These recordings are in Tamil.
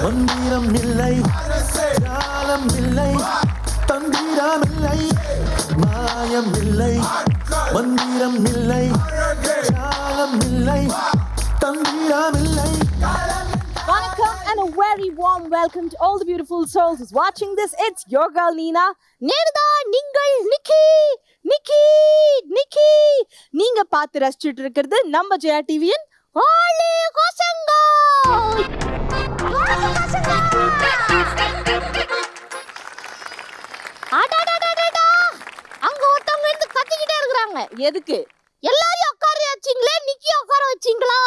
மந்திரம் இல்லை, ஜாலம் இல்லை, தந்திரம் இல்லை, மாயம் இல்லை, மந்திரம் இல்லை, ஜாலம் இல்லை, தந்திரம் இல்லை. Welcome and a very warm welcome to all the beautiful souls who's watching this. It's your girl Nina. நேருதா நீங்கள் நிக்கி நீங்க பார்த்து ரசிச்சுட்டு இருக்கிறது நம்ம ஜெயா டிவியின் ஆளே கோசங்க. அங்க ஒருத்தவங்க இருந்து கத்திக்கிட்டே இருக்கிறாங்க. எதுக்கு? எல்லாரையும் உட்கார வச்சிங்களே, நிக்கி உட்கார வச்சிங்களா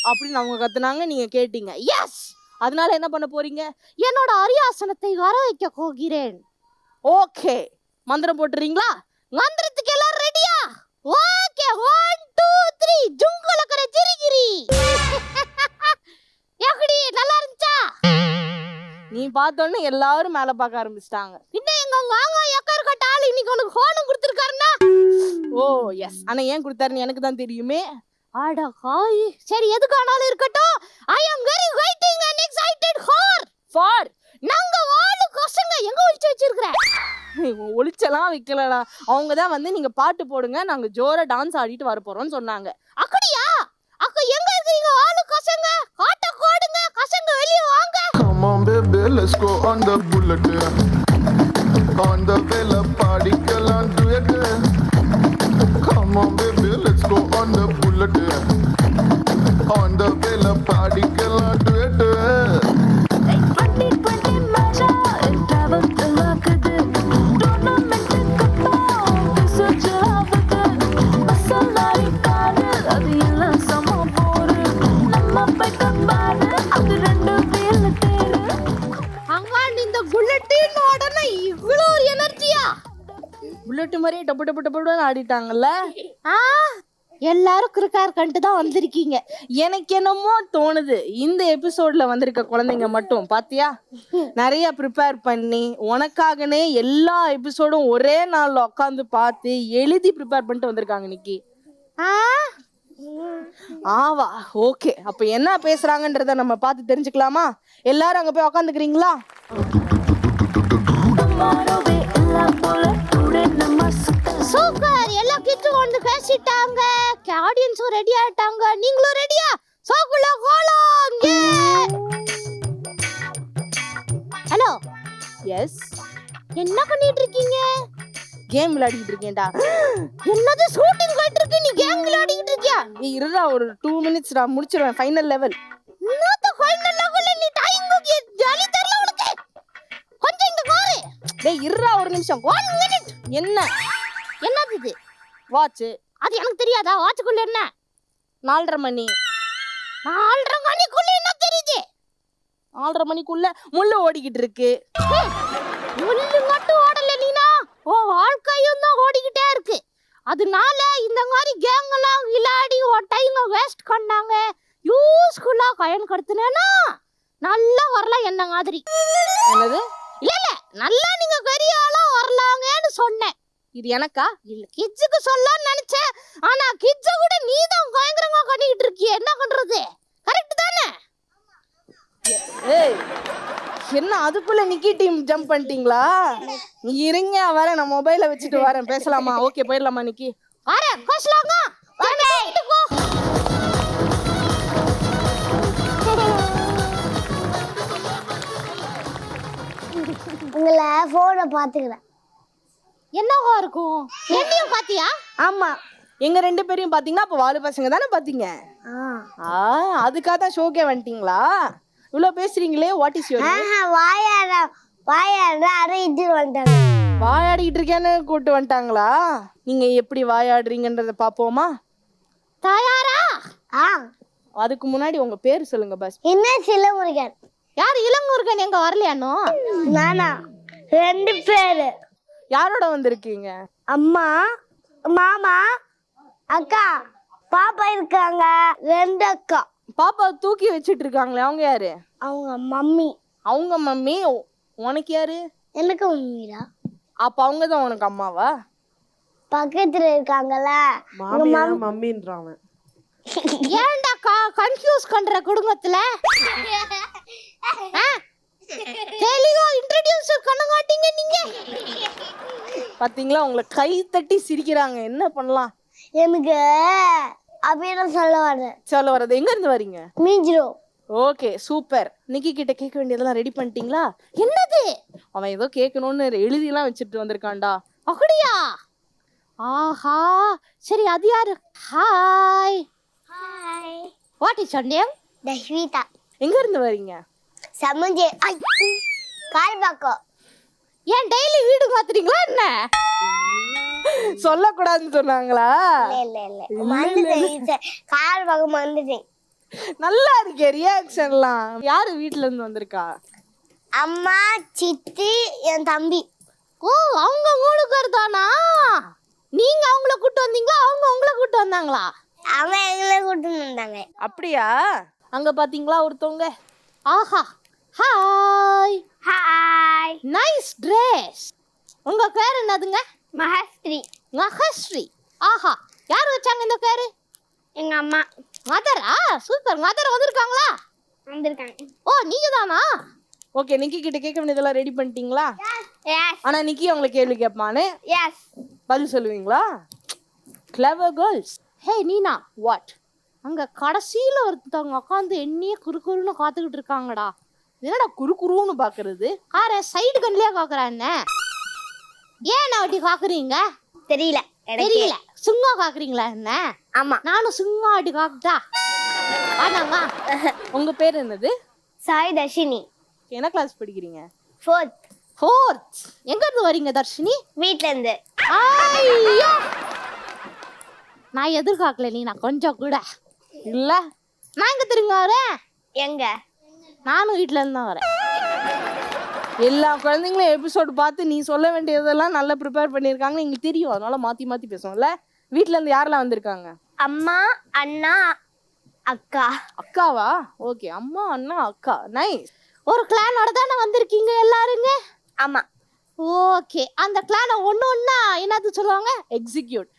அப்படின்னு அவங்க கத்துனாங்க. நீங்க கேட்டீங்க. எஸ். அதனால என்ன பண்ண போறீங்க? என்னோட அரியாசனத்தை வர வைக்க போகிறேன். ஓகே, மந்திரம் போட்டுறீங்களா? மந்திரத்துக்கு எல்லாம் ரெடியா? ஓகே, 1 2 3 ஜுங்கலக்கற ஜிரிகிரி. எப்படி நல்லா இருந்துச்சா? நீ பார்த்தோன்னே எல்லாரும் மேல பார்க்க ஆரம்பிச்சிட்டாங்க. பின்ன எங்க வாங்க எக்கர் கட்டால இன்னைக்கு உனக்கு ஹோனம் கொடுத்திருக்காருன்னா? ஓ எஸ். ஆனா ஏன் கொடுத்தாருன்னு எனக்கு தான் தெரியுமே. அட ஹாய். சரி, எதுக்கானாலும் இருக்கட்டும். I am very waiting and excited for நாங்க வாளு கோசங்க எங்க ஒளிச்சு வச்சிருக்கற. ஒளிச்சலாம் வைக்கலடா. அவங்க தான் வந்து நீங்க பாட்டு போடுங்க, நாங்க ஜோரா டான்ஸ் ஆடிட்டு வர போறோம்னு சொன்னாங்க. அப்படியா? அக்க எங்க இருக்கீங்க வாளு கோசங்க? காட்ட கோடுங்க கோசங்க, வெளிய வாங்க. Come on baby, let's go on the bullet. On the vela party kalan duet. Come on baby, let's go on the bullet. On the vela party kalan duet. Bullet மாதிரியே டப்பு டப்பு டப்புன்னு ஆடிட்டாங்கல்ல. எல்லாரும் கிறுக்கார்கன்ட்டு தான் வந்திருக்கீங்க. எனக்கு என்னமோ தோணுது, இந்த எபிசோட்ல வந்திருக்க குழந்தைங்க மட்டும் பாத்தியா நிறைய ப்ரிப்பேர் பண்ணி உனக்காகனே எல்லா எபிசோடும் ஒரே நாள்ல உட்காந்து பார்த்து எழுதி ப்ரிப்பேர் பண்ணிட்டு வந்திருக்காங்க இன்னைக்கு. ஆவா, ஓகே. அப்ப என்ன பேசுறாங்கன்றத நம்ம பார்த்து தெரிஞ்சுக்கலாமா? எல்லாரும் அங்க போய் உட்காந்துக்கிறீங்களா? சூப்பர். எல்லா கிட்டும் வந்து பேசிட்டாங்க, ஆடியன்ஸும் ரெடி ஆயிட்டாங்க. நீங்களும் ரெடியா? சோக்குல கோலாங்க. ஹலோ. எஸ். என்ன பண்ணிட்டு இருக்கீங்க? கேம் விளையாடிட்டு இருக்கேன்டா. என்னது ஷூட்டிங் போயிட்டு இருக்கு, நீ கேம் விளையாடிட்டு இருக்கியா? ஏய் இருடா, ஒரு 2 minutes டா, முடிச்சிடுவேன். Final level. என்னது ஃபைனல் லெவல்? நீ டைம் ஜாலி தெரியல உனக்கு. கொஞ்சம் இங்க பாரு. டேய் இருடா, ஒரு நிமிஷம். 1 minute. என்னது இது? வாட்ச். அது எனக்கு தெரியாதா? வாட்சுக்குள்ள என்ன? 4:30 மணி. 4:30 மணிக்குள்ள என்ன தெரியுது? 4:30 மணிக்குள்ள முள்ளு ஓடிக்கிட்டு இருக்கு. முள்ளு மட்டும் ஓடல நீனா, ஓ வாழ்க்கையும் தான் ஓடிக்கிட்டே இருக்கு. அதனால இந்த மாதிரி கேம் எல்லாம் விளையாடி டைம் வேஸ்ட் பண்ணாங்க. யூஸ்ஃபுல்லா பயன்படுத்தினேன்னா நல்லா வரலாம் என்ன மாதிரி. என்னது? இல்ல நல்லா நீங்க பெரிய ஆளா வரலாங்கன்னு சொன்னேன். இது எனக்கா? இல்ல கிட்ஸுக்கு சொல்லலாம்னு நினைச்சேன். ஆனா கிட்ஸ கூட நீ தான் பயங்கரமா பண்ணிட்டு இருக்கியே, என்ன பண்றது? கரெக்ட் தானே? ஏய் என்ன அதுக்குள்ள நிக்கி டீம் ஜம்ப் பண்ணிட்டீங்களா? நீ இருங்க, வரேன், நான் மொபைலை வச்சுட்டு வரேன். பேசலாமா? ஓகே, போயிடலாமா நிக்கி? வரேன், பேசலாமா? உங்களை போனை பாத்துக்கிறேன். என்னவா இருக்கும்? என்னையும் பாத்தியா? ஆமா. எங்க 2 பேரையும் பாத்தீங்கன்னா அப்ப வாலு பசங்க தானே பாத்தீங்க. அதுக்காக தான் ஷோக்கே வந்துட்டீங்களா? இவ்வளவு பேசுறீங்களே. வாட் இஸ் யுவர் வாயாடிட்டு வந்துட்டாங்க. வாயாடிட்டு இருக்கேன்னு கூட்டு வந்துட்டாங்களா? நீங்க எப்படி வாயாடுறீங்கன்றத பாப்போமா? தயாரா? அதுக்கு முன்னாடி உங்க பேர் சொல்லுங்க பஸ். என்ன சிலமுருகன். யார் இளமுருகன்? எங்க வரலையானோ? நானா? 2 பேரு. யாரோட வந்திருக்கீங்க? அம்மா, மாமா, அக்கா, பாப்பா இருக்காங்க. 2 அக்கா. பாப்பா தூக்கி வச்சிட்டு இருக்காங்களே, அவங்க யாரு? அவங்க மம்மி. அவங்க மம்மி. உனக்கு யாரு? எனக்கு மம்மிடா. அப்ப அவங்க தான் உனக்கு அம்மாவா? பக்கத்துல இருக்காங்கல்ல மம்மின்றான். ஏன்டா கன்ஃபியூஸ் பண்ற குடும்பத்துல? தெளிவா இன்ட்ரோடியூஸ் பண்ண மாட்டீங்க நீங்க. பாத்தீங்களா உங்களை கை தட்டி சிரிக்கிறாங்க. என்ன பண்ணலாம்? எனக்கு அப்படின்னு சொல்ல வர்றது. எங்க இருந்து வரீங்க? மீஞ்சிரோ. Okay super. நிக்கி கிட்ட கேட்க வேண்டியதெல்லாம் ரெடி பண்ணிட்டீங்களா? என்னது அவன் ஏதோ கேட்கணும்னு எழுதிலாம் வச்சுட்டு வந்திருக்கான்டா. அப்படியா? ஆஹா சரி அது யாரு? Hi. Hi. What is your name? Tashvitha. எங்க இருந்து வரீங்க? சமஞ்சே கால்பாக்கம். ஏன் டெய்லி வீடு மாத்துறீங்களா என்ன? சொல்லக்கூடாதுன்னு சொன்னாங்களா? இல்ல கால்பாக்கம் வந்துட்டேன். நல்லா இருக்கே ரியாக்ஷன்லாம். யாரு வீட்ல இருந்து வந்திருக்கா? அம்மா, சித்தி, என் தம்பி. ஓ அவங்க 3 பேர் தானா? நீங்க அவங்கள கூட்டு வந்தீங்களா அவங்க உங்களை கூட்டு வந்தாங்களா? அவன் எங்களை கூட்டு வந்தாங்க. அப்படியா? அங்க பாத்தீங்களா ஒருத்தவங்க. ஆஹா ஹாய். ஹாய். Nice dress. உங்க பேர் என்னதுங்க? மகஸ்ரீ. மகஸ்ரீ. ஆஹா யார் வச்சாங்க இந்த பேரு? எங்க அம்மா. மதரா? சூப்பர். மதர் வந்திருக்காங்களா? வந்திருக்காங்க. ஓ நீங்க தானா? ஓகே நிக்கி கிட்ட கேட்க வேண்டியதெல்லாம் ரெடி பண்ணிட்டீங்களா? எஸ். ஆனா நிக்கி அவங்களை கேள்வி கேட்பானே எஸ். பதில் சொல்லுவீங்களா? Clever girls. Hey Neena what? அங்க கடைசியில ஒருத்தவங்க உட்காந்து என்னையே குறுக்குறுன்னு காத்துக்கிட்டு இருக்காங்கடா. என்னடா குறுக்குறுன்னு பாக்குறது? காரை சைடு கண்ணிலே காக்குறா என்ன? ஏன் நான் அப்படி காக்குறீங்க? தெரியல. தெரியல. சும்மா காக்குறீங்களா என்ன? ஆமா. நானும் சும்மா அப்படி காக்குதா? ஆனாங்க. உங்க பேர் என்னது? சாய் தர்ஷினி. என்ன கிளாஸ் படிக்கிறீங்க? 4th. எங்க இருந்து வரீங்க தர்ஷினி? வீட்ல இருந்து. ஐயோ நான் எதிர்பார்க்கல நீ. நான் கொஞ்சம் கூட இல்ல. நான் எங்க திரும்ப வரேன்? எங்க? நானும் வீட்ல இருந்து தான் வரேன். எல்லா குழந்தைங்களும் எபிசோடு பார்த்து நீ சொல்ல வேண்டியதெல்லாம் நல்லா ப்ரிப்பேர் பண்ணியிருக்காங்க. எங்களுக்கு தெரியும். அதனால மாத்தி மாத்தி பேசுவோம்ல. வீட்ல இருந்து யாரெல்லாம் வந்திருக்காங்க? அம்மா, அண்ணா, அக்கா. அக்காவா? ஓகே அம்மா அண்ணா அக்கா. நைஸ். ஒரு கிளானோட தானே வந்திருக்கீங்க எல்லாருங்க? ஆமா. ஓகே அந்த கிளானை ஒண்ணா என்னது சொல்லுவாங்க? எக்ஸிக்யூட்.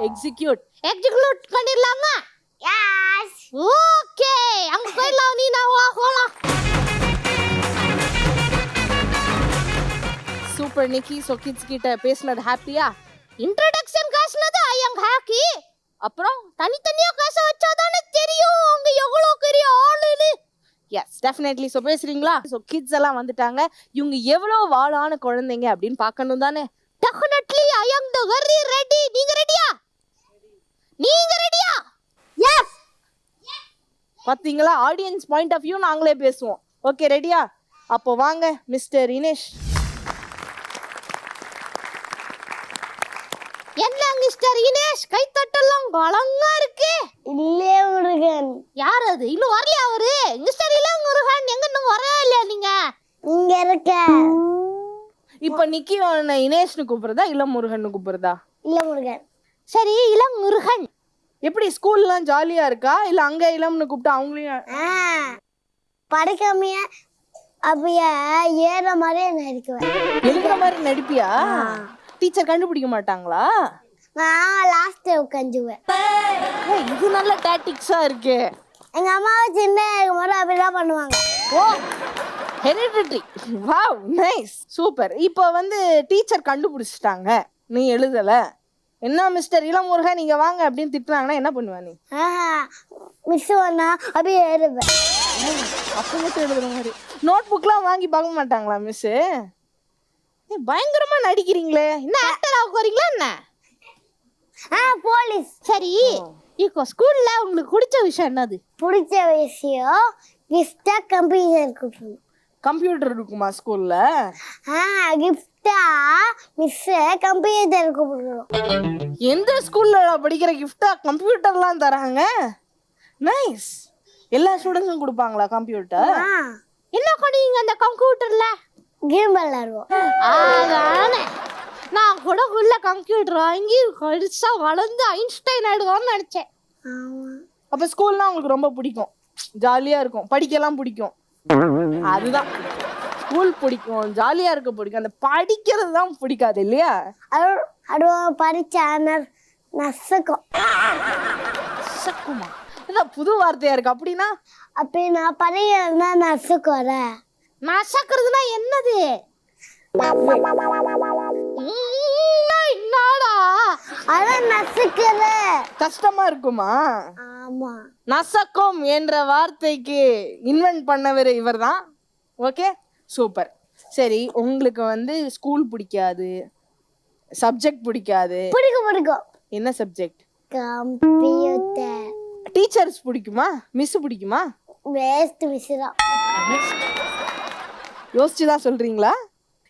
எக்ஸிக்யூட் பண்ணிடலாமா? எஸ். ஓகே அங்க போயிடலாம். நீ நான் வா போலாம். சூப்பர் நிக்கி. சோ கிட்ஸ் கிட்ட பேசினது ஹாப்பியா? இன்ட்ரோடக்ஷன் காசுனது ஐ அம் ஹாப்பி. அப்புறம் தனித்தனியா காசு வச்சாதானே தெரியும் அவங்க எவ்வளவு பெரிய ஆளுன்னு. Yes definitely. ஸோ பேசுறீங்களா? ஸோ கிட்ஸ் எல்லாம் வந்துட்டாங்க. இவங்க எவ்வளோ வாழான குழந்தைங்க அப்படின்னு பார்க்கணும் தானே? Definitely I am the very ready. நீங்க ரெடியா? எஸ். பாத்தீங்களா ஆடியன்ஸ் பாயிண்ட் ஆஃப் வியூ நாங்களே பேசுவோம். ஓகே ரெடியா? அப்போ வாங்க மிஸ்டர் இனேஷ். என்ன மிஸ்டர் இனேஷ் கை தட்டெல்லாம் பலங்கா இருக்கு. இல்லே முருகன். யார் அது? இன்னும் வரலையா அவரு? மிஸ்டர் இளம் முருகன் எங்க இன்னும் வரவே இல்லையா நீங்க? இங்க இருக்க. இப்ப நிக்கி உன்னை இனேஷ்னு கூப்பிடுறதா இளம் முருகன் கூப்பிடுறதா? இல்ல முருகன். சரி இளம் முருகன். எப்படி ஸ்கூல்லாம் ஜாலியா இருக்கா இல்ல அங்க இளம்னு கூப்பிட்டா அவங்களையும் படிக்காமைய அப்படியே ஏற மாதிரியே நடிக்குவேன். எழுதுற மாதிரி நடிப்பியா? டீச்சர் கண்டுபிடிக்க மாட்டாங்களா? நான் லாஸ்ட் உட்காந்துவேன். இது நல்ல டாக்டிக்ஸா இருக்கு. எங்க அம்மாவை சின்ன இருக்கும்போது அப்படிதான் பண்ணுவாங்க. ஓ ஹெரிடிட்டி. Wow nice super. இப்போ வந்து டீச்சர் கண்டுபிடிச்சிட்டாங்க நீ எழுதல. என்ன மிஸ்டர் இளமுருகன் நீங்க வாங்க அப்படின்னு திட்டுறாங்கன்னா என்ன பண்ணுவ நீ? மிஸ் பண்ணா அப்படியே எழுதுவேன். அப்போ மட்டும் எழுதுற மாதிரி. நோட் புக்லாம் வாங்கி பார்க்க மாட்டாங்களா மிஸ்? பயங்கரமா நடிக்கிறீங்களே. என்ன ஆக்டர் ஆக போறீங்களா என்ன? போலீஸ். சரி இப்போ ஸ்கூல்ல உங்களுக்கு பிடிச்ச விஷயம் என்னது? பிடிச்ச விஷயம் கிஃப்டா கம்ப்யூட்டர் கொடுக்கணும். கம்ப்யூட்டர் இருக்குமா ஸ்கூல்ல? கிஃப்டா மிஸ் கம்ப்யூட்டர் கொடுக்கணும். எந்த ஸ்கூல்ல படிக்கிற கிஃப்டா கம்ப்யூட்டர்லாம் தராங்க? நைஸ். எல்லா ஸ்டூடெண்ட்ஸும் கொடுப்பாங்களா கம்ப்யூட்டர்? என்ன பண்ணுவீங்க அந்த கம்ப்யூட்டர்ல? கேம் விளையாடுவோம். அதானே நான் கூட உள்ள கம்ப்யூட்டர் வாங்கி கடிச்சா வளர்ந்து ஐன்ஸ்டைன் ஆயிடுவான்னு நினைச்சேன். அப்ப ஸ்கூல்னா உங்களுக்கு ரொம்ப பிடிக்கும், ஜாலியா இருக்கும், படிக்கலாம் பிடிக்கும். அதுதான் ஸ்கூல் பிடிக்கும், ஜாலியா இருக்க பிடிக்கும். அந்த படிக்கிறது தான் பிடிக்காது இல்லையா? அது படிச்சா நசுக்கும். நசுக்குமா? என்னடா புது வார்த்தையா இருக்கு? அப்படின்னா அப்படி நான் பழையனா நசுக்குற. நசக்கிறதுனா என்னது? என்னடா அதான் நசுக்குற. கஷ்டமா இருக்குமா? ஆமா. நசக்கம் என்ற வார்த்தைக்கு இன்வென்ட் பண்ணவர் இவர்தான். Okay, super. சரி, உங்களுக்கு வந்து ஸ்கூல் பிடிக்காது, சப்ஜெக்ட் பிடிக்காது. பிடிக்கும். என்ன சப்ஜெக்ட்? கம்ப்யூட்டர். டீச்சர்ஸ் பிடிக்குமா, மிஸ் பிடிக்குமா? வேஸ்ட் மிஸ் தான். யோசிச்சு தான் சொல்றீங்களா?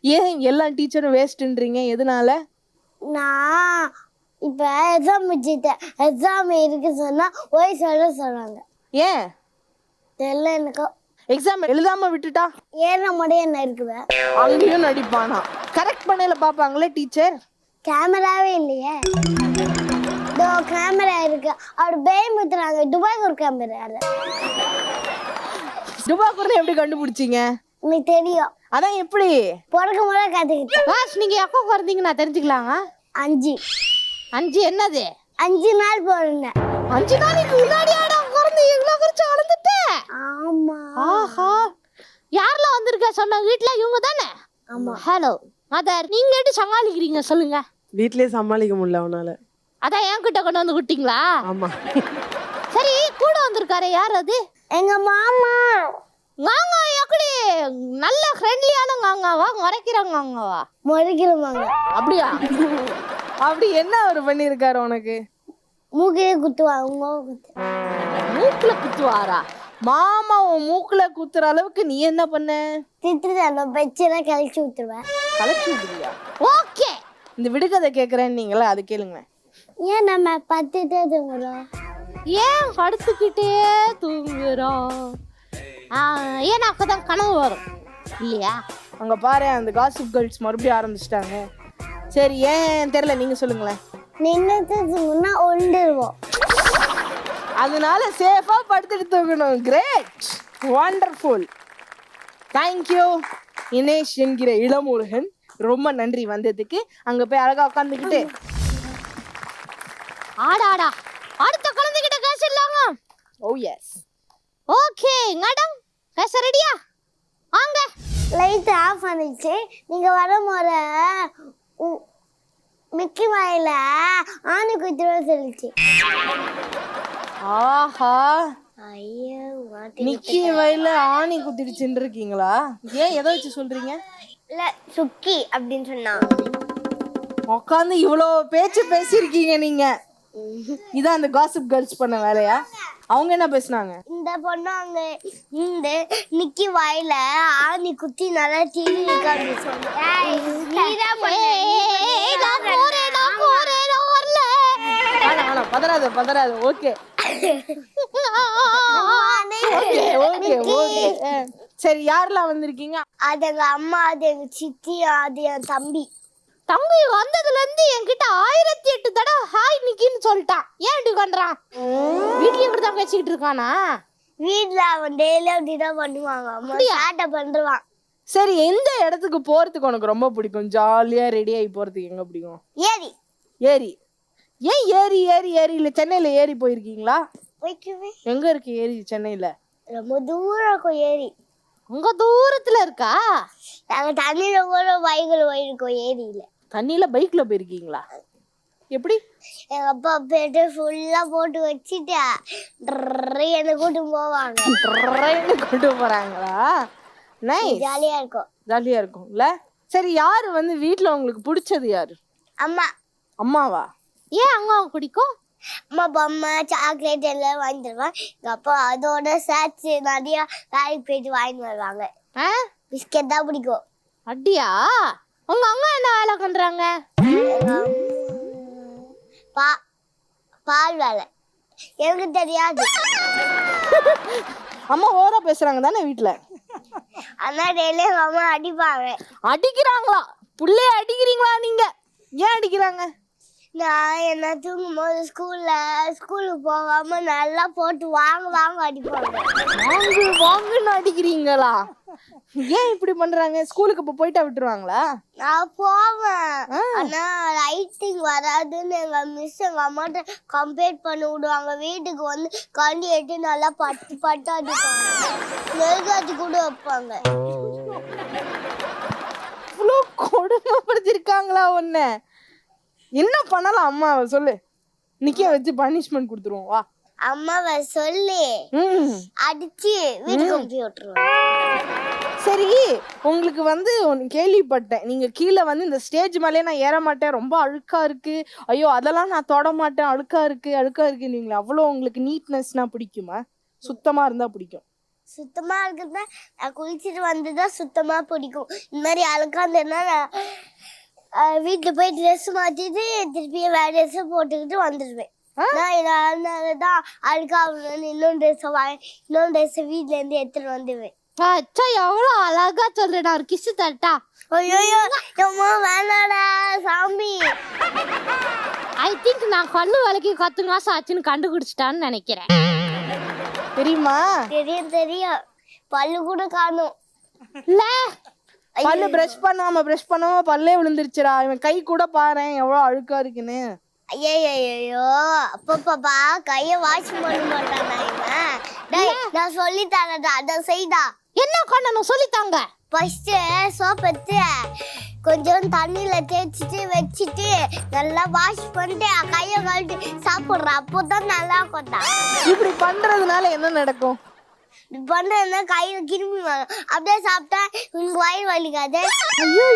ஏன் எல்லா டீச்சரும் வேஸ்ட்ன்றீங்க? எதனால? நான் இப்போ எக்ஸாம் வச்சுட்டேன். எக்ஸாம் இருக்கு சொன்னா போய் சொல்றாங்க. ஏன் தெரியல எனக்கு. எக்ஸாம் எழுதாம விட்டுட்டா ஏற முடிய என்ன இருக்குது? அங்கேயும் நடிப்பானா? கரெக்ட் பண்ணல பாப்பாங்களே டீச்சர். கேமராவே இல்லையே. இதோ கேமரா இருக்கு. அவர் பேய் முத்துறாங்க. துபாய்க்கு ஒரு கேமரா. துபாக்கூர்னு எப்படி கண்டுபிடிச்சீங்க? எனக்கு தெரியும். அதான் எப்படி? பிறக்க முறை கற்றுக்கிட்டேன். பாஸ், நீங்க எப்போ பிறந்தீங்க நான் தெரிஞ்சுக்கலாங்க? 5 என்னது? 5 நாள் பிறந்தேன். 5 நாளைக்கு முன்னாடியாடா பிறந்து இவ்வளோ குறிச்சு வளர்ந்துட்டேன்? ஆமா. ஆஹா, யாரெல்லாம் வந்திருக்கா சொன்ன வீட்டுல? இவங்க தானே? ஆமா. ஹலோ மதர், நீங்க எப்படி சமாளிக்கிறீங்க சொல்லுங்க? வீட்லயே சமாளிக்க முடியல அவனால. அதான் என்கிட்ட கொண்டு வந்து விட்டீங்களா? ஆமா. சரி, கூட வந்திருக்காரு யார் அது? எங்க மாமா. வாங்க, எப்படி நல்ல ஃப்ரெண்ட்லியான வாங்கவா, முறைக்கிறாங்கவா? முறைக்கிறோமாங்க. அப்படியா? அப்படி என்ன அவர் பண்ணியிருக்காரு உனக்கு? மூக்கிலே குத்துவாங்க. மூக்குல குத்துவாரா? மாமா உன் மூக்குல குத்துற அளவுக்கு நீ என்ன பண்ண? திட்டுதான் பெச்சனை கழிச்சு விட்டுருவேன். கலச்சி விடுறியா? ஓகே, இந்த விடுகதை கேட்குறேன்னு நீங்களா, அது கேளுங்க. ஏன் நம்ம பத்துட்டே தூங்குறோம்? ஏன் படுத்துக்கிட்டே தூங்குறோம்? ஏன்னா அப்பதான் கனவு வரும் இல்லையா? அங்க பாரு, அந்த காசிப் கேர்ள்ஸ் மறுபடியும் ஆரம்பிச்சிட்டாங்க. சரி, ஏன் தெரியல, நீங்க சொல்லுங்களேன். நின்னுட்டு தூங்குனா ஒண்டுருவோம். அதனால சேஃபா படுத்துட்டு தூங்கணும். Great, wonderful. தேங்க்யூ இனேஷ் என்கிற இளமுருகன். ரொம்ப நன்றி வந்ததுக்கு. அங்க போய் அழகா உட்காந்துக்கிட்டு ஆடாடா அடுத்த குழந்தைகிட்ட பேசிடலாங்க. ஓ எஸ், ஓகே மேடம், பேச ரெடியா? வாங்க. லைட் ஆஃப் பண்ணிச்சு. நீங்க வரும்போது மிக்கி வாயில ஆணி குத்துருவ சொல்லிச்சு. ஆஹா, ஐயோ, நிக்கி வயல ஆணி குத்திடுச்சுன்னு இருக்கீங்களா? ஏன் எதை வச்சு சொல்றீங்க? இல்ல சுக்கி அப்படின்னு சொன்னா. உட்காந்து இவ்வளோ பேச்சு பேசியிருக்கீங்க நீங்க. இதான் அந்த காசிப் கேர்ள்ஸ் பண்ண வேலையா? அவங்க என்ன பேசுனாங்க? இந்த பொண்ணு அங்க இந்த நிக்கி வாயில ஆணி குத்தி நல்லா டிவி அப்படின்னு பதறாது. Okay okay okay. சரி, யாரெல்லாம் வந்திருக்கீங்க? அது எங்க அம்மா, அது எங்க சித்தி, அது என் தம்பி. தம்பி வந்ததுல இருந்து என்கிட்ட 1008 தடவை ஹாய் நிக்கின்னு சொல்லிட்டான். ஏன் இப்படி பண்றான்? வீட்லயும் இப்படி தான் பேசிக்கிட்டு இருக்கானா? வீட்டுல அவன் டெய்லி அப்படிதான் பண்ணுவாங்க. சாட்டை பண்றான். சரி, எந்த இடத்துக்கு போறதுக்கு உனக்கு ரொம்ப பிடிக்கும்? ஜாலியா ரெடி ஆகி போறதுக்கு எங்க பிடிக்கும்? ஏரி. ஏரி. ஏன் ஏரி ஏரி ஏரியில? சென்னையில ஏரி போயிருக்கீங்களா? எங்க இருக்கு ஏரி சென்னையில? ரொம்ப தூரம் இருக்கும் ஏரி. உங்க தூரத்துல இருக்கா? நாங்க தண்ணியில கூட பைக்கில் போயிருக்கோம் ஏரியில. தண்ணியில பைக்ல போயிருக்கீங்களா? எப்படி? எங்க அப்பா பேட்டு ஃபுல்லா போட்டு வச்சுட்டு என்ன கூட்டு போவாங்க. கூட்டு போறாங்களா? நைஸ், ஜாலியா இருக்கும். ஜாலியா இருக்கும்ல. சரி, யாரு வந்து வீட்ல உங்களுக்கு பிடிச்சது யாரு? அம்மா. அம்மாவா? ஏன் அம்மாவை பிடிக்கும்? அம்மா பொம்மை சாக்லேட் எல்லாம் வாங்கி தருவாங்க. எங்க அப்பா அதோட சேர்த்து நிறைய வேலைக்கு போயிட்டு வாங்கிட்டு வருவாங்க. பிஸ்கெட் தான் பிடிக்கும். அப்படியா? உங்க அம்மா என்ன வேலை பண்றாங்க? பால் வேலை. எனக்கு தெரியாது. அம்மா ஓவரா பேசுறாங்க தானே வீட்டுல? ஆனா டெய்லி எங்க அம்மா அடிப்பாங்க. அடிக்கிறாங்களா? புள்ளைய அடிக்கிறீங்களா நீங்க? ஏன் அடிக்கிறாங்க? நான் என்ன தூங்கும்போது ஸ்கூலுக்கு போகாம நல்லா போட்டு வாங்க அடிப்பாங்க. வாங்குன்னு அடிக்கிறீங்களா? ஏன் இப்படி பண்றாங்க? ஸ்கூலுக்கு இப்ப போயிட்டா விட்டுருவாங்களா? நான் போவேன், ஆனா ரைட்டிங் வராதுன்னு எங்க மிஸ் எங்க அம்மாட்ட கம்ப்ளைண்ட் பண்ணி விடுவாங்க. வீட்டுக்கு வந்து கண்டி எட்டு நல்லா பட்டு பட்டு அடிப்பாங்க, நெருகாட்டி கூட வைப்பாங்க. இவ்வளோ கொடுமைப்படுத்திருக்காங்களா உன்னை? என்ன பண்ணலாம் அம்மாவை சொல்லு, நிக்க வச்சு பனிஷ்மெண்ட் கொடுத்துருவோம் வா. அம்மாவை சொல்லி அடிச்சு வீட்டுக்கு அனுப்பி விட்டுருவாங்க. சரி, உங்களுக்கு வந்து ஒன்று கேள்விப்பட்டேன், நீங்க கீழே வந்து இந்த ஸ்டேஜ் மேலே நான் ஏற மாட்டேன், ரொம்ப அழுக்கா இருக்கு, ஐயோ அதெல்லாம் நான் தொட மாட்டேன், அழுக்கா இருக்கு நீங்களா? அவ்வளோ உங்களுக்கு நீட்னஸ்னா பிடிக்குமா? சுத்தமா இருந்தா பிடிக்கும்? சுத்தமா இருக்குதுன்னா நான் குளிச்சுட்டு வந்துதான் சுத்தமா பிடிக்கும். இந்த மாதிரி அழுக்கா இருந்தேன்னா வீட்டுல போய் ட்ரெஸ் மாத்திட்டு திருப்பி வேற ட்ரெஸ் போட்டுக்கிட்டு வந்துடுவேன். அதனாலதான் அழுக்காகணும்னு இன்னொரு ட்ரெஸ் வீட்டுல இருந்து எடுத்துட்டு வந்துடுவேன். அச்சா எவ்வளோ அழகா சொல்றேன், நான் ஒரு கிஸ் தட்டா? ஐயோ வேணாடா சாமி. ஐ திங்க் நான் கண்ணு வேலைக்கு 10 மாசம் ஆச்சுன்னு கண்டுபிடிச்சிட்டான்னு நினைக்கிறேன். தெரியுமா? தெரியும் பல்லு கூட காணும். இல்ல பல்லு பிரஷ் பண்ணாம பல்லே விழுந்துருச்சுடா. இவன் கை கூட பாரு எவ்வளவு அழுக்கா இருக்குன்னு. ஐயோ அப்பப்பா கைய வாஷ் பண்ண மாட்டானா இவன்? டேய் நான் சொல்லி தரேன்டா, அத செய்டா. என்ன பண்ணணும் சொல்லித்தாங்க. ஃபர்ஸ்ட் சோப் எடுத்து கொஞ்சம் தண்ணியில தேய்ச்சிட்டு வச்சுட்டு நல்லா வாஷ் பண்ணிட்டு கையை கழுவிட்டு சாப்பிடுற, அப்போதான் நல்லா இருக்கும்டா. இப்படி பண்றதுனால என்ன நடக்கும்? பண்றதுனா கையில கிருமி வரும், அப்படியே சாப்பிட்டா உனக்கு வயிறு வலிக்காது. ஐயோ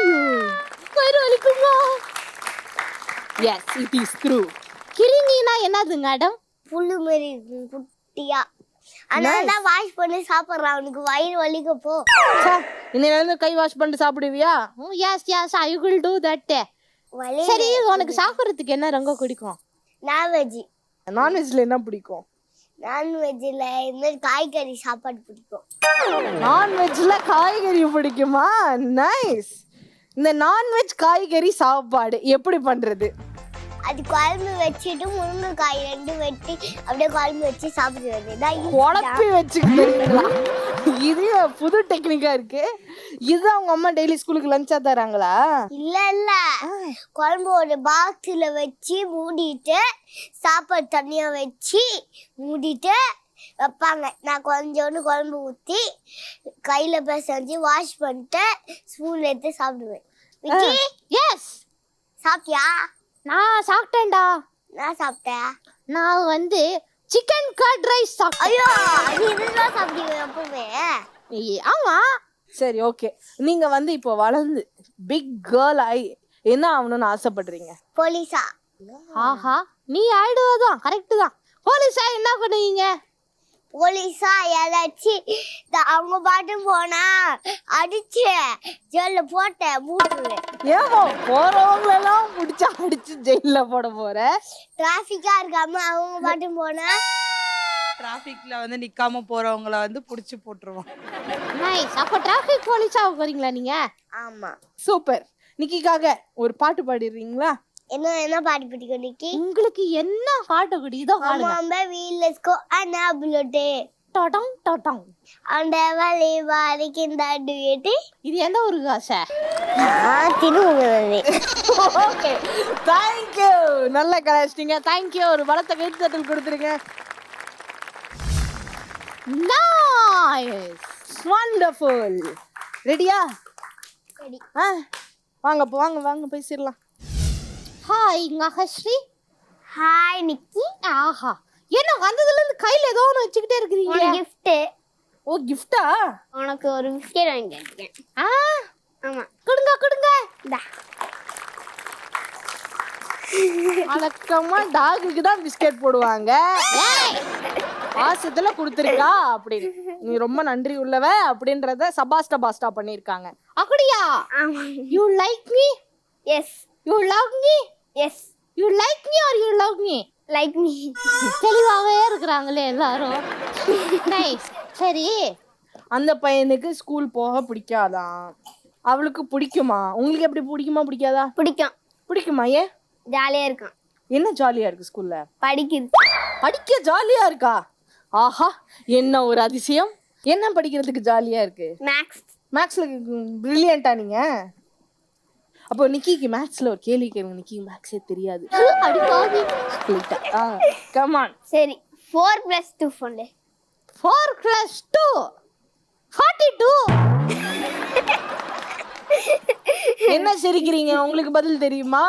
வயிறு வலிக்குமா? Yes it is true. கிருமினா என்னது மேடம்? புல்லு மாதிரி இருக்கும் குட்டியா, அதனால வாஷ் பண்ணி சாப்பிடுறான், அவனுக்கு வயிறு வலிக்க போ. இன்னையில கை வாஷ் பண்ணிட்டு சாப்பிடுவியா? Yes I will do that. சரி, உனக்கு சாப்பிடுறதுக்கு என்ன ரொம்ப பிடிக்கும்? நான்வெஜ். நான்வெஜ்ல என்ன பிடிக்கும்? நான்வெஜ்ல இந்த மாதிரி காய்கறி சாப்பாடு பிடிக்கும். நான்வெஜ்ல காய்கறி பிடிக்குமா? நைஸ். இந்த நான்வெஜ் காய்கறி சாப்பாடு எப்படி பண்றது? அது குழம்பு வச்சுட்டு முருங்கைக்காய் 2 வெட்டி அப்படியே குழம்பு வச்சு சாப்பிடுறது. குழப்பி வச்சுக்கிட்டீங்களா? இது புது டெக்னிக்கா இருக்கு. இது அவங்க அம்மா டெய்லி ஸ்கூலுக்கு லஞ்சா தராங்களா? இல்ல குழம்பு ஒரு பாக்ஸ்ல வச்சு மூடிட்டு சாப்பாடு தண்ணியா வச்சு மூடிட்டு வைப்பாங்க. நான் கொஞ்சோண்டு குழம்பு ஊற்றி கையில பிசைஞ்சு வாஷ் பண்ணிட்டு ஸ்பூன்ல எடுத்து சாப்பிடுவேன். எஸ் சாப்பிட்டியா? நான் சாப்பிட்டேன்டா. நான் சாப்பிட்டேன். நான் வந்து சிக்கன் கர்ட் ரைஸ் சாப்பிட்டேன். ஐயோ நீ இதுதான் சாப்பிட்டீங்க எப்பவுமே? ஆமா. சரி ஓகே, நீங்க வந்து இப்போ வளர்ந்து பிக் கேர்ள் ஆகி என்ன ஆகணும்னு ஆசைப்படுறீங்க? போலீஸா? ஆஹா, நீ ஆயிடுவதான் கரெக்ட் தான். போலீஸா என்ன பண்ணுவீங்க? போலீஸா ஏதாச்சும் அவங்க பாட்டும் போனா அடிச்சு ஜெயில போட்ட மூட்டுருவேன். ஏமோ போறவங்களெல்லாம் பிடிச்சி அடிச்சு ஜெயில போட போற? டிராஃபிக்கா இருக்காம அவங்க பாட்டும் போனா டிராஃபிக்ல வந்து நிக்காம போறவங்கள வந்து புடிச்சு போட்டுருவோம். நைஸ். அப்ப டிராஃபிக் போலீஸா போறீங்களா நீங்க? ஆமா. சூப்பர். நிக்கிக்காக ஒரு பாட்டு பாடிடுறீங்களா? என்ன பாட்டு பிடிக்கும் நிக்கி? உங்களுக்கு என்ன பாட்டு பிடிக்குதோ பாடுங்க. அம்மா வீல்ஸ் கோ அனா புல்லட் டடங் டடங் அந்த வலி வாரிக்கிந்த டுயட். இது எந்த ஒரு காசை? திருவுங்கவே. Okay, thank you. நல்ல கலாச்சிட்டீங்க. Thank you. ஒரு பலத்த கைத்து தட்டல் கொடுத்துருங்க. Nice, wonderful. ரெடியா? ரெடி. வாங்க பேசிடலாம். ஹாய் மகஸ்ரீ. ஹாய் நிக்கி. ஆஹா, என்ன வந்ததுல இருந்து கையில ஏதோ ஒன்று வச்சுக்கிட்டே இருக்கிறீங்க? கிஃப்ட். ஓ கிஃப்டா? உனக்கு ஒரு பிஸ்கெட் வாங்கிட்டேன். ஆமா. கொடுங்க. இந்தா. வழக்கமா டாகுக்கு தான் பிஸ்கெட் போடுவாங்க, பாசத்துல கொடுத்துருக்கா அப்படின்னு. நீ ரொம்ப நன்றி உள்ளவ அப்படின்றத சபாஸ்டா பண்ணிருக்காங்க. அப்படியா? You like me? Yes. You love me? Yes. You like me or you love me? Like me. தெளிவாகவே இருக்கிறாங்களே எல்லாரும். நைஸ். சரி, அந்த பையனுக்கு ஸ்கூல் போக பிடிக்காதான், அவளுக்கு பிடிக்குமா? உங்களுக்கு எப்படி பிடிக்காதா? பிடிக்குமா? ஏன்? ஜாலியா இருக்கும். என்ன ஜாலியா இருக்கு ஸ்கூல்ல? படிக்க ஜாலியா இருக்கா? ஆஹா, என்ன ஒரு அதிசயம். என்ன படிக்கிறதுக்கு ஜாலியா இருக்கு? மேக்ஸ். மேக்ஸ்ல பிரில்லியண்டா நீங்க? அப்போ நிக்கிக்கு மேக்ஸ்ல ஒரு கேள்வி கேளுங்க. நிக்கி மேக்ஸே தெரியாது. அடி பாவி. Come on. சரி 4 + 2 சொல்லு. 4 + 2 42. என்ன சிரிக்கிறீங்க? உங்களுக்கு பதில் தெரியுமா?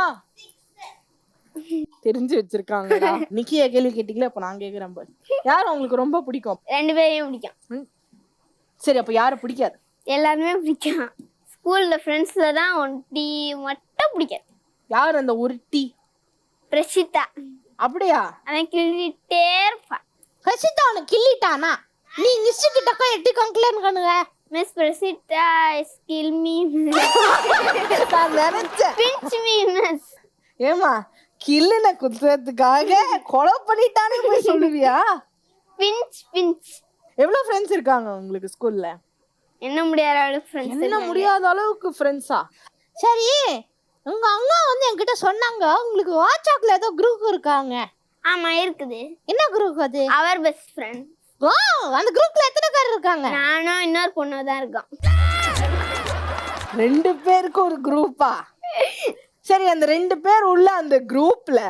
தெரிஞ்சு வச்சிருக்காங்கடா. நிக்கியா கேள்வி கேட்டீங்களா? அப்ப நான் கேக்குறேன் பாரு. யார் உங்களுக்கு ரொம்ப பிடிக்கும்? 2 பேரையும் பிடிக்கும். சரி, அப்ப யாரை பிடிக்காது? எல்லாருமே பிடிக்கும். ஸ்கூல்ல ஃப்ரெண்ட்ஸ்ல தான் ஒருத்தி மட்டும் பிடிக்காது. யார் அந்த ஒருத்தி? பிரசிதா. அப்படியா? அவன் கிள்ளிட்டே இருப்பா. பிரசிதா உனக்கு கிள்ளிட்டானா? நீ மிஸ் கிட்ட போய் எட்டி கம்ப்ளைண்ட் பண்ணுங்க. Miss Prasitha is kill me. நான் நினைச்சேன். Pinch me miss. ஏமா கில்லுன குத்துறதுக்காக கொலை பண்ணிட்டானே போய் சொல்லுவியா? பிஞ்ச். எவ்வளவு ஃப்ரெண்ட்ஸ் இருக்காங்க உங்களுக்கு ஸ்கூல்ல? என்ன முடியாத அளவுக்கு ஃப்ரெண்ட்ஸ். என்ன முடியாத அளவுக்கு ஃப்ரெண்ட்ஸா? சரி, உங்க அம்மா வந்து என்கிட்ட சொன்னாங்க உங்களுக்கு வாட்ஸ்அப்ல ஏதோ குரூப் இருக்காங்க. ஆமா இருக்குது. என்ன குரூப் அது? அவர் பெஸ்ட் ஃப்ரெண்ட். ஓ, அந்த குரூப்ல எத்தனை பேர் இருக்காங்க? நானும் இன்னொரு பொண்ணு தான் இருக்கோம். 2 பேருக்கு ஒரு குரூப்பா? சரி, அந்த 2 பேர் உள்ள அந்த குரூப்ல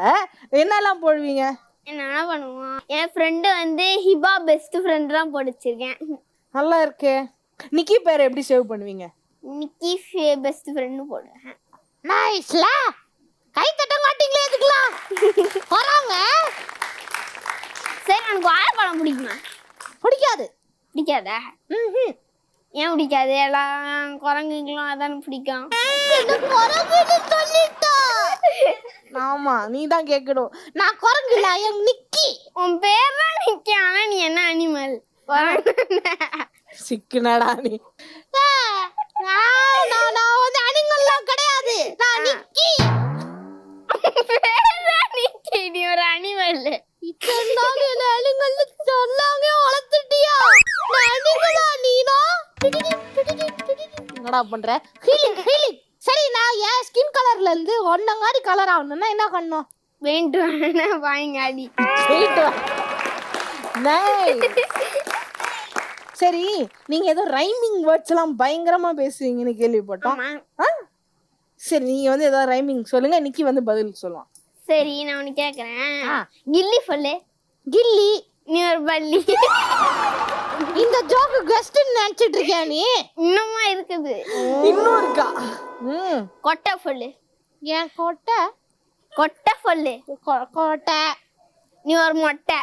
என்னெல்லாம் போடுவீங்க? என்ன பண்ணுவோம்? என் ஃப்ரெண்டு வந்து ஹிபா பெஸ்ட் ஃப்ரெண்ட் தான் போட்டுச்சிருக்கேன். நல்லா இருக்கே. நிக்கி பேரை எப்படி சேவ் பண்ணுவீங்க? நிக்கி பெஸ்ட் ஃப்ரெண்ட் போடுவேன். நைஸ்ல. கை தட்ட மாட்டீங்களே எதுக்குலாம்? வராங்க. சரி, எனக்கு வாழைப்பழம் பிடிக்குமா? பிடிக்காது. பிடிக்காதா? ஏன் பிடிக்காது? எல்லாம் குரங்குங்களும் அதான் பிடிக்கும். ஆமா, நீ தான் கேட்கணும். நான் குரங்கு இல்ல, என் நிக்கி. உன் பேர் தான் நிக்கி. ஆனா நீ என்ன அனிமல்? சிக்கனடா நீ. நான் வந்து அனிமல்லாம் கிடையாது. நான் நிக்கி. பேர் தான் நிக்கி. நீ ஒரு அனிமல். இத்தனால என்ன அனிமல் சொல்லாங்க வளர்த்துட்டியா? நான் அனிமலா நீனா? என்னடா பண்ற? ஹீலிங். சரி, நான் என் ஸ்கின் கலர்ல இருந்து ஒன்ன மாதிரி கலர் ஆகணும்னா என்ன பண்ணணும்? வேண்டுவானா வாங்க அடி. சரி, நீங்க ஏதோ ரைமிங் வேர்ட்ஸ் எல்லாம் பயங்கரமா பேசுவீங்கன்னு கேள்விப்பட்டோம். சரி, நீங்க வந்து ஏதோ ரைமிங் சொல்லுங்க. நிக்கி வந்து பதில் சொல்லுவான். சரி, நான் உனக்கு கேக்குறேன். கில்லி சொல்லு. கில்லி. நீ ஒரு பல்லி. இந்த ஜோக்கு கெஸ்ட் நினைச்சிட்டு இருக்கியா நீ? இன்னுமா இருக்குது. இன்னும் இருக்கா? கொட்டை சொல்லு. ஏன் கொட்டை? கொட்டை சொல்லு. கொட்டை. நீ ஒரு மொட்டை.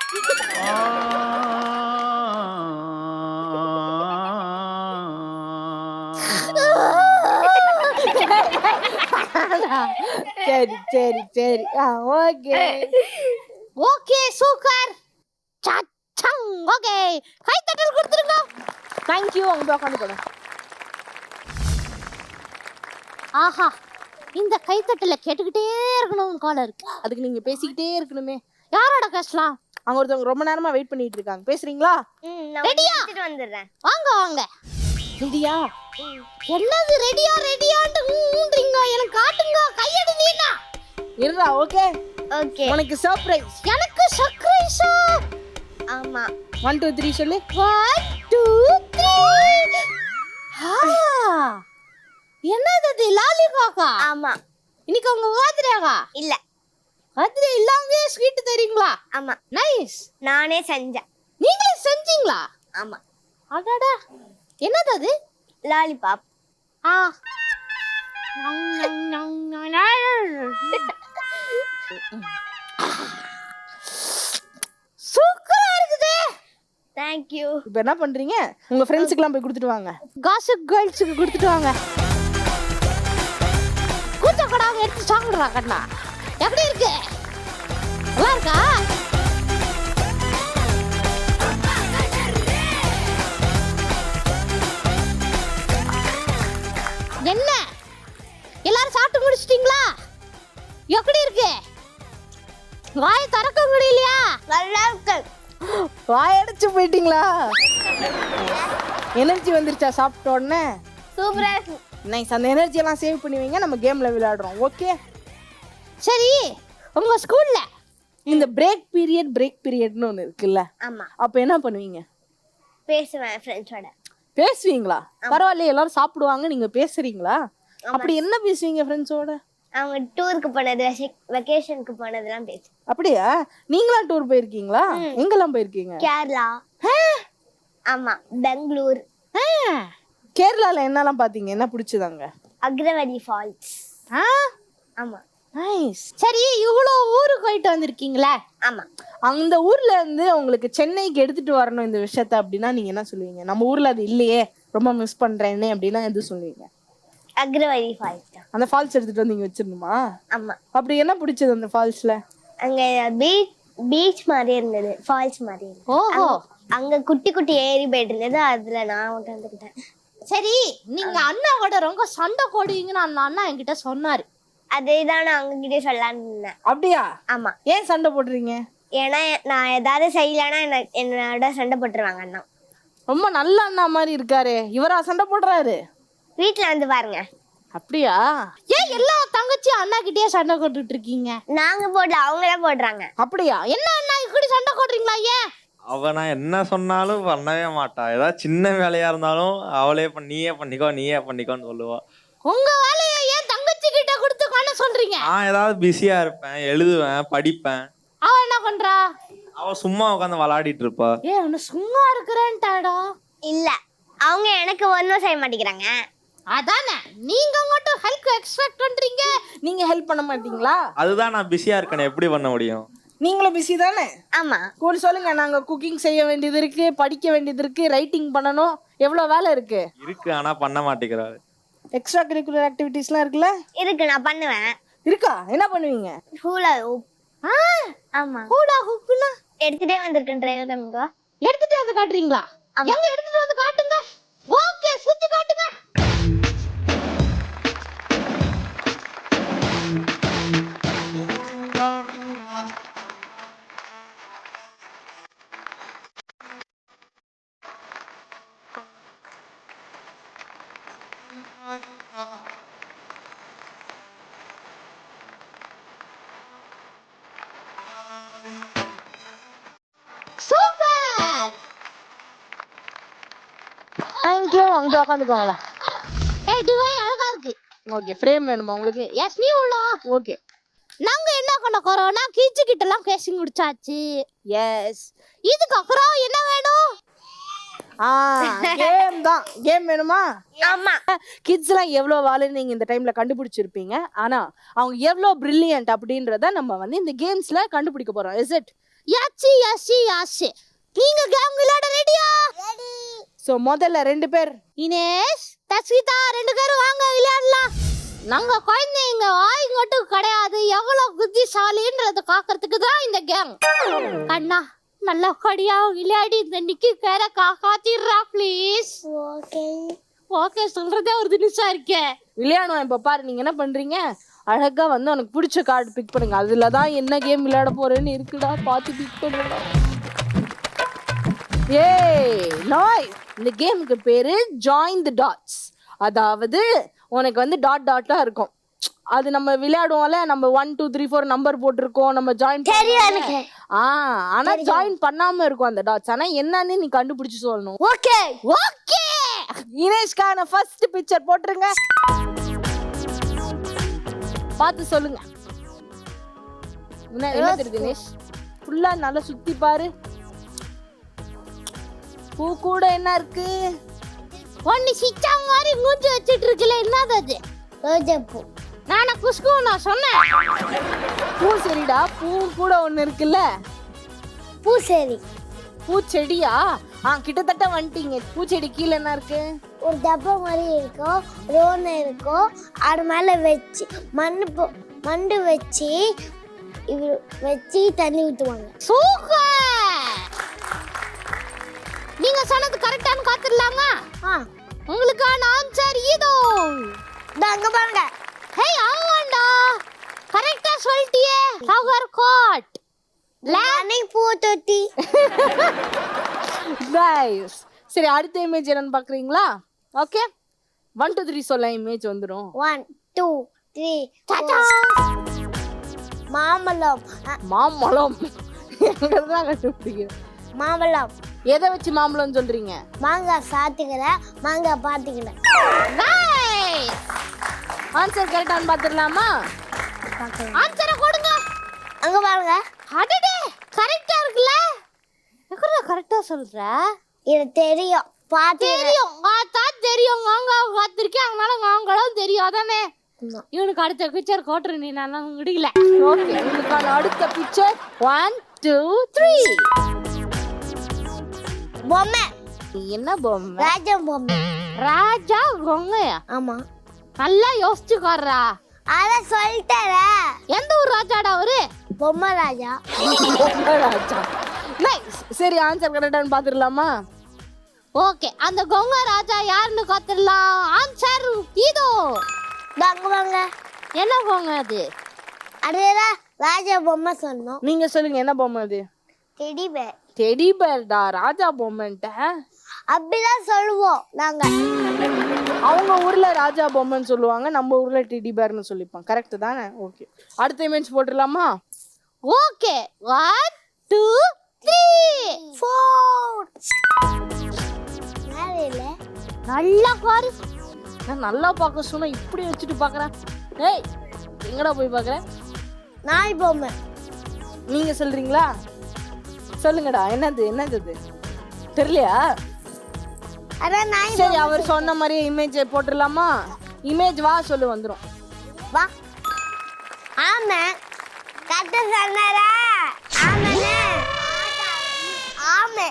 சரி. Okay super. ஓகே, கை தட்டல் கொடுத்துருங்க. Thank you. அங்க உட்காந்து போங்க. ஆஹா, இந்த கைத்தட்டல கேட்டுக்கிட்டே இருக்கணும் கால இருக்கு. அதுக்கு நீங்க பேசிக்கிட்டே இருக்கணுமே. யாரோட பேசலாம்? அங்க ஒருத்தவங்க ரொம்ப நேரமா வெயிட் பண்ணிட்டு இருக்காங்க. பேசுறீங்களா? ரெடியா? வந்துடுறேன். வாங்க. ரெடியா? என்னது ரெடியான்ட்டு ஊன்றீங்க? எனக்கு காட்டுங்க. கையடி நீனா. இருடா. ஓகே. உனக்கு சர்ப்ரைஸ். எனக்கு சர்ப்ரைஸா? ஆமா. 1 2 3 சொல்லு. 1 2 3. என்னது இது? லாலிபாப்பா? ஆமா. இன்னைக்கு உங்க பர்த்டேவா? இல்ல. பர்த்டே இல்லாம ஸ்வீட் தரீங்களா? ஆமா. நைஸ். நானே செஞ்சேன். நீங்களே செஞ்சீங்களா? ஆமா. அடடா, என்னது அது? லாலிபாப். சூப்பரா இருக்குது. Thank you. இப்போ என்ன பண்றீங்க? உங்க ஃப்ரெண்ட்ஸ்க்குலாம் போய் கொடுத்துட்டு வாங்க. காசிப் கேர்ள்ஸ்க்கு கொடுத்துட்டு வாங்க. கூச்சக்கடாங்க எடுத்து சாப்பிடுறா கண்ணா. எப்படி இருக்கு? நல்லா இருக்கா? என்ன எல்லாரும் சாப்பிட்டு முடிச்சிட்டீங்களா? எப்படி இருக்கு? வாயை திறக்க முடியலையா? நல்லா இருக்கு. வாயடைச்சு போயிட்டீங்களா? எனர்ஜி வந்துருச்சா சாப்பிட்ட உடனே? சூப்பரா இருக்கு. நைஸ். அந்த எனர்ஜி எல்லாம் சேவ் பண்ணி வைங்க. நம்ம கேம்ல விளையாடுறோம். ஓகே. சரி, உங்க ஸ்கூல்ல இந்த பிரேக் பீரியட்னு ஒன்று இருக்குல்ல? ஆமா. அப்ப என்ன பண்ணுவீங்க? பேசுவேன் ஃப்ரெண்ட்ஸோட. பேசுவீங்களா? பரவாயில்லையே, எல்லாரும் சாப்பிடுவாங்க, நீங்க பேசுறீங்களா? அப்படி என்ன பேசுவீங்க ஃப்ரெண்ட்ஸோட? அவங்க டூருக்கு போனது, வெக்கேஷனுக்கு போனதெல்லாம் பேசுவேன். அப்படியா? நீங்களா டூர் போயிருக்கீங்களா? எங்கெல்லாம் போயிருக்கீங்க? கேரளா, ஆமா, பெங்களூர், கேரளால என்னெல்லாம் பாத்தீங்க? என்ன பிடிச்சதாங்க? அக்ரவல்லி ஃபால்ஸ். ஆமா. நைஸ். சரி, இவ்வளோ ஊருக்கு போயிட்டு வந்திருக்கீங்களே, ஆமா, அந்த ஊர்ல இருந்து உங்களுக்கு சென்னைக்கு எடுத்துட்டு வரணும் இந்த விஷயத்த அப்படின்னா நீங்க என்ன சொல்லுவீங்க? நம்ம ஊர்ல அது இல்லையே, ரொம்ப மிஸ் பண்றேன்னு அப்படின்னா எது சொல்லுவீங்க? அக்ரவல்லி ஃபால்ஸ் தான். அந்த ஃபால்ஸ் எடுத்துட்டு வந்து இங்க வச்சிருந்துமா? ஆமா. அப்படி என்ன பிடிச்சது அந்த ஃபால்ஸ்ல? அங்க பீச் மாதிரி இருந்தது, ஃபால்ஸ் மாதிரி இருந்தது. ஓஹோ. அங்க குட்டி குட்டி ஏரி போயிட்டு இருந்தது, அதுல நான் உட்காந்துக்கிட்டேன். சரி, நீங்க அண்ணாவோட ரொம்ப சண்டை போடுவீங்கன்னு அந்த அண்ணா என்கிட்ட சொன்னாரு. அதேதான் நான் அவங்க கிட்டே சொல்லலான்னு இருந்தேன். அப்படியா? ஆமா. ஏன் சண்டை போடுறீங்க? ஏன்னா நான் ஏதாவது செய்யலைன்னா என்னோட சண்டை போட்டுருவாங்க அண்ணா. ரொம்ப நல்ல அண்ணா மாதிரி இருக்காரு, இவரா சண்டை போடுறாரு? வீட்டுல வந்து பாருங்க. அப்படியா? ஏன் எல்லா தங்கச்சி அண்ணா கிட்டயே சண்டை போட்டுட்டு இருக்கீங்க? நாங்க போடல, அவங்களே போடுறாங்க. அப்படியா? என்ன அண்ணா இப்படி சண்டை போடுறீங்களா? ஏன்? அவ நான் என்ன சொன்னாலும் பண்ணவே மாட்டா. ஏதாவது சின்ன வேலையா இருந்தாலும் அவளே நீயே பண்ணிக்கோன்னு சொல்லுவா. உங்க வேலையை ஏன் தங்கச்சி கிட்ட கொடுத்து பண்ண சொல்றீங்க? நான் ஏதாவது பிஸியா இருப்பேன், எழுதுவேன், படிப்பேன். அவ என்ன பண்றா? அவ சும்மா உட்காந்து விளையாடிட்டு இருப்பா. ஏன் அவன சும்மா இருக்கிறேன்டாடா? இல்ல, அவங்க எனக்கு ஒன்றும் செய்ய மாட்டேங்கிறாங்க. அதானே, நீங்க மட்டும் ஹெல்ப் எக்ஸ்பெக்ட் பண்றீங்க, நீங்க ஹெல்ப் பண்ண மாட்டீங்களா? அதுதான் நான் பிஸியா இருக்கேன், எப்படி பண்ண முடியும்? நீங்களும் பிஸி தானே? ஆமா. கூட சொல்லுங்க, நாங்க குக்கிங் செய்ய வேண்டியது இருக்கு, படிக்க வேண்டியது இருக்கு, ரைட்டிங் பண்ணணும், எவ்வளவு வேலை இருக்கு. ஆனா பண்ண மாட்டேங்கிறாரு. எக்ஸ்ட்ரா கரிக்குலர் ஆக்டிவிட்டீஸ்லாம் இருக்குல்ல? இருக்கு, நான் பண்ணுவேன். இருக்கா? என்ன பண்ணுவீங்க? ஹூலா ஹூப். ஆமா. ஹூலா ஹூப்னா எடுத்துட்டே வந்திருக்கேன் டிரைவர் தம்பிங்க. எடுத்துட்டு வந்து காட்டுறீங்களா? எங்க எடுத்துட்டு வந்து காட்டுங்க. ஓகே, சுத்தி காட்டுங்க. சூப்பர். தேங்க்யூ. அங்க உட்காந்துக்கோங்களா. ஏய், இதுவே அழகா இருக்கு. ஓகே, ஃப்ரேம் வேணுமா உங்களுக்கு? எஸ், நீ உள்ள. ஓகே, நாங்க என்ன பண்ண போறோம்னா கிட்ஸ் கிட்ட எல்லாம் பேசி முடிச்சாச்சு. எஸ், இதுக்கப்புறம் என்ன வேணும்? கேம் தான். கேம் வேணுமா? ஆமா. கிட்ஸ் எல்லாம் எவ்வளவு வாழுன்னு நீங்க இந்த டைம்ல கண்டுபிடிச்சிருப்பீங்க. ஆனா அவங்க எவ்வளவு பிரில்லியன்ட் அப்படின்றத நம்ம வந்து இந்த கேம்ஸ்ல கண்டுபிடிக்க போறோம். Is it? யாச்சி யாச்சி யாச்சி. நீங்க கேம் விளையாட ரெடியா? ரெடி. சோ முதல்ல 2 பேர், இனேஷ், தஸ்விதா, 2 பேரும் வாங்க விளையாடலாம். நாங்க குழந்தைங்க வாய் மட்டும் கிடையாது, எவ்வளவு புத்திசாலின்றத காக்கிறதுக்கு தான் இந்த கேம். அண்ணா நல்லா கடியா விளையாடி இந்த நிக்கி பேர காக்காத்திடுறா ப்ளீஸ். ஓகே. ஓகே சொல்றதே ஒரு நிமிஷம் இருக்கே. விளையாடுவோம். இப்ப பாரு, நீங்க என்ன பண்றீங்க? அழகா வந்து உனக்கு பிடிச்ச கார்டு பிக் பண்ணுங்க. அதுலதான் என்ன கேம் விளையாட போறேன்னு இருக்குடா, பார்த்து பிக் பண்ணுடா. ஏய் நாய், இந்த கேமுக்கு பேரு ஜாயின் தி டாட்ஸ். அதாவது உனக்கு வந்து டாட்டா இருக்கும், அது நம்ம விளையாடுவோம்ல, நம்ம 1 2 3 4 நம்பர் போட்டிருக்கோம், நம்ம ஜாயின் எனக்கு. ஆனா ஜாயின் பண்ணாம இருக்கும் அந்த டாட்ஸ். ஆனா என்னன்னு நீ கண்டுபிடிச்சு சொல்லணும். ஓகே. ஓகே, இனேஷ்கான ஃபர்ஸ்ட் பிக்சர் போட்டுருங்க, பார்த்து சொல்லுங்க. என்ன தெரியுது இனேஷ்? ஃபுல்லா நல்லா சுத்தி பாரு. பூ கூட என்ன இருக்கு? ஒன்னு சிச்சா மாதிரி மூஞ்சி வச்சிட்டு இருக்குல, என்னது அது? ரோஜா பூ. நானா குஷ்கு நான் சொன்னேன். பூ சரிடா, பூ கூட ஒன்னு இருக்குல்ல. பூசெடி. பூச்செடியா? கிட்டத்தட்ட வந்துட்டீங்க. பூச்செடி கீழே என்ன இருக்கு? ஒரு டப்பா மாதிரி இருக்கும், ரோன் இருக்கும், அது மேல வச்சு மண்ணு வச்சு வச்சு தண்ணி ஊற்றுவாங்க. சூப்பர். நீங்க சொன்னது கரெக்டானு காத்துடலாங்க. உங்களுக்கான ஆன்சர் இதோ. அங்க பாருங்க. ஹே, ஆமாண்டா, கரெக்டா சொல்லிட்டியே. Flower God. லானி பூ தொட்டி. நைஸ். சரி, அடுத்த இமேஜ் என்னன்னு பாக்குறீங்களா? ஓகே, 1 2 3 சொல்ல இமேஜ் வந்துரும். 1 2 3. மாமலம். மாமலம் எங்கதான் கண்டுபிடிக்கிறேன். மாம்பழம். எதை வச்சு மாம்பழம் சொல்றீங்க? மாங்காய் சாத்துக்கிறேன், மாங்காய் பார்த்துக்கிறேன். ஆன்சர் கரெக்டான்னு பாத்துடலாமா? ஆன்சரை கொடுங்க. அங்க பாருங்க. அடடே கரெக்டா இருக்குல்ல? எக்கறா கரெக்டா சொல்ற? இது தெரியும். தெரியும். தான் தெரியும். மாங்காய் பார்த்திருக்கேன். அதனால மாங்காயும் தெரியும். அதானே? இவனுக்கு அடுத்த பிக்சர் கோட்ரு நீ நல்லா முடியல. ஓகே, உங்களுக்கான அடுத்த பிக்சர் 1 2 3. பொம்மை. என்ன பொம்மை? ராஜா பொம்மை. ராஜா பொம்மையா? ஆமா. நல்லா யோசிச்சுக்காரா. அத சொல்லிட்டேன். எந்த ஊர் ராஜாடா அவரு? பொம்மை ராஜா. பொம்மை ராஜா. நைஸ். சரி, ஆன்சர் கரெக்டான்னு பாத்துடலாமா? ஓகே, அந்த கொங்க ராஜா யாருன்னு காத்துடலாம். ஆன்சர் இதோ. வாங்க வாங்க. என்ன பொம்மை அது? அதுதான் ராஜா பொம்மை சொன்னோம். நீங்க சொல்லுங்க, என்ன பொம்மை அது? Teddy bear. டெடி பேர்டா, ராஜா பொம்மைன்ட்ட. அப்படிதான் சொல்லுவோம் நாங்க. அவங்க ஊர்ல ராஜா பொம்மைன்னு சொல்லுவாங்க, நம்ம ஊர்ல டெடி பேர்னு சொல்லிப்பாங்க. கரெக்ட் தானே? ஓகே, அடுத்த இமேஜ் போட்டுடலாமா? ஓகே, 1 2 3 4. நல்லா பாரு. நான் நல்லா பார்க்க சொன்னா இப்படி வச்சுட்டு பாக்குறேன். ஏய், எங்கடா போய் பாக்குறேன்? நாய் பொம்மை. நீங்க சொல்றீங்களா? சொல்லுங்கடா, என்னது என்னது தெரியலையா? அதான் நாய். சரி, அவர் சொன்ன மாதிரி இமேஜ் போட்டுடலாமா? இமேஜ் வா சொல்லு, வந்துரும். வா. ஆமா. கட்ட சொன்னாரா? ஆமானே. ஆமா.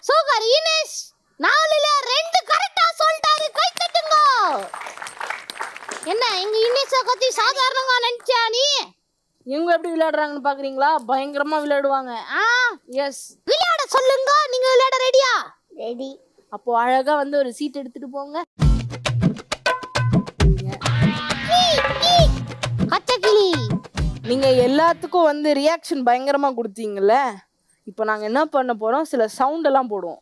சூப்பர் இனேஷ். 4ல 2 கரெக்ட்டா சொல்லிட்டாரு. கை தட்டுங்க. என்ன எங்க இனேஷ பத்தி சாதாரணமா நினைச்சா நீ? இவங்க எப்படி விளையாடுறாங்கன்னு பாக்குறீங்களா? பயங்கரமா விளையாடுவாங்க. எஸ். விளையாட சொல்லுங்க. நீங்க விளையாட ரெடியா? ரெடி. அப்போ அழகா வந்து ஒரு சீட் எடுத்துட்டு போங்க. கச்சக்கிளி. நீங்க எல்லாத்துக்கும் வந்து ரியாக்ஷன் பயங்கரமா கொடுத்தீங்கல்ல. இப்போ நாங்க என்ன பண்ண போறோம், சில சவுண்ட் எல்லாம் போடுவோம்.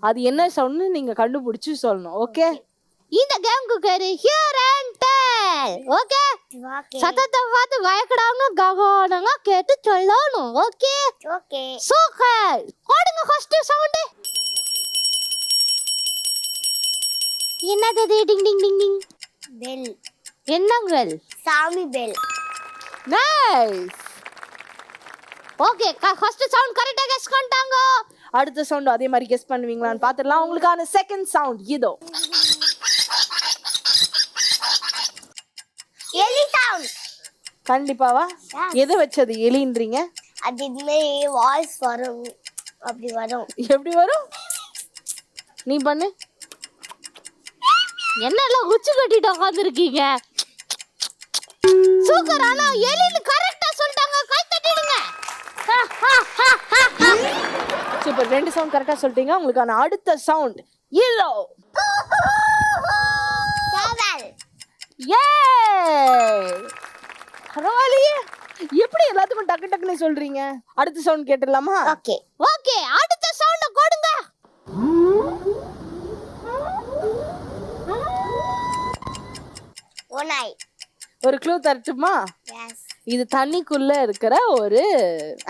அது என்ன சவுண்ட்னு நீங்க கண்டுபிடிச்சு சொல்லணும். ஓகே? இந்த கேம்க்கு பேரு ஹியர் அண்ட் டெல். ஓகே? சத்தத்தை பார்த்து பயப்படாம கவனமா கேட்டு சொல்லணும். ஓகே? ஓகே. சூப்பர். போடுங்க ஃபர்ஸ்ட் சவுண்ட். என்னது? டிங் டிங் டிங் டிங். பெல். என்னங்கள்? சாமி bell. Nice. Okay, first sound கரெக்ட்டா கெஸ் பண்ணிட்டாங்க. அடுத்த சவுண்ட் அதே மாதிரி கெஸ் பண்ணுவீங்களான்னு பாத்துடலாம். உங்களுக்கான செகண்ட் சவுண்ட் இதோ. எலி சவுண்ட். கண்டிப்பாவா? எதை வச்சது எலின்றீங்க? அது இதுமே வாய்ஸ் வரும். அப்படி வரும். எப்படி வரும்? நீ பண்ணு. என்னெல்லாம் உச்சி கட்டிட்டு உட்காந்துருக்கீங்க? சூப்பர். ஆனா எலின்னு கரெக்டா சொல்லிட்டாங்க. கை தட்டிடுங்க. சூப்பர். 2 சவுண்ட் கரெக்டா சொல்லிட்டீங்க. உங்களுக்கான அடுத்த சவுண்ட் இதோ. சேவல். ஏ பரவாயில்லையே, எப்படி எல்லாத்துக்கும் டக்கு டக்குன்னு சொல்றீங்க? அடுத்த சவுண்ட் கேட்டுடலாமா? ஓகே. ஓகே, அடுத்த சவுண்ட கொடுங்க. ஓநாய். ஒரு க்ளூ தரட்டுமா? எஸ். இது தண்ணிக்குள்ள இருக்கிற ஒரு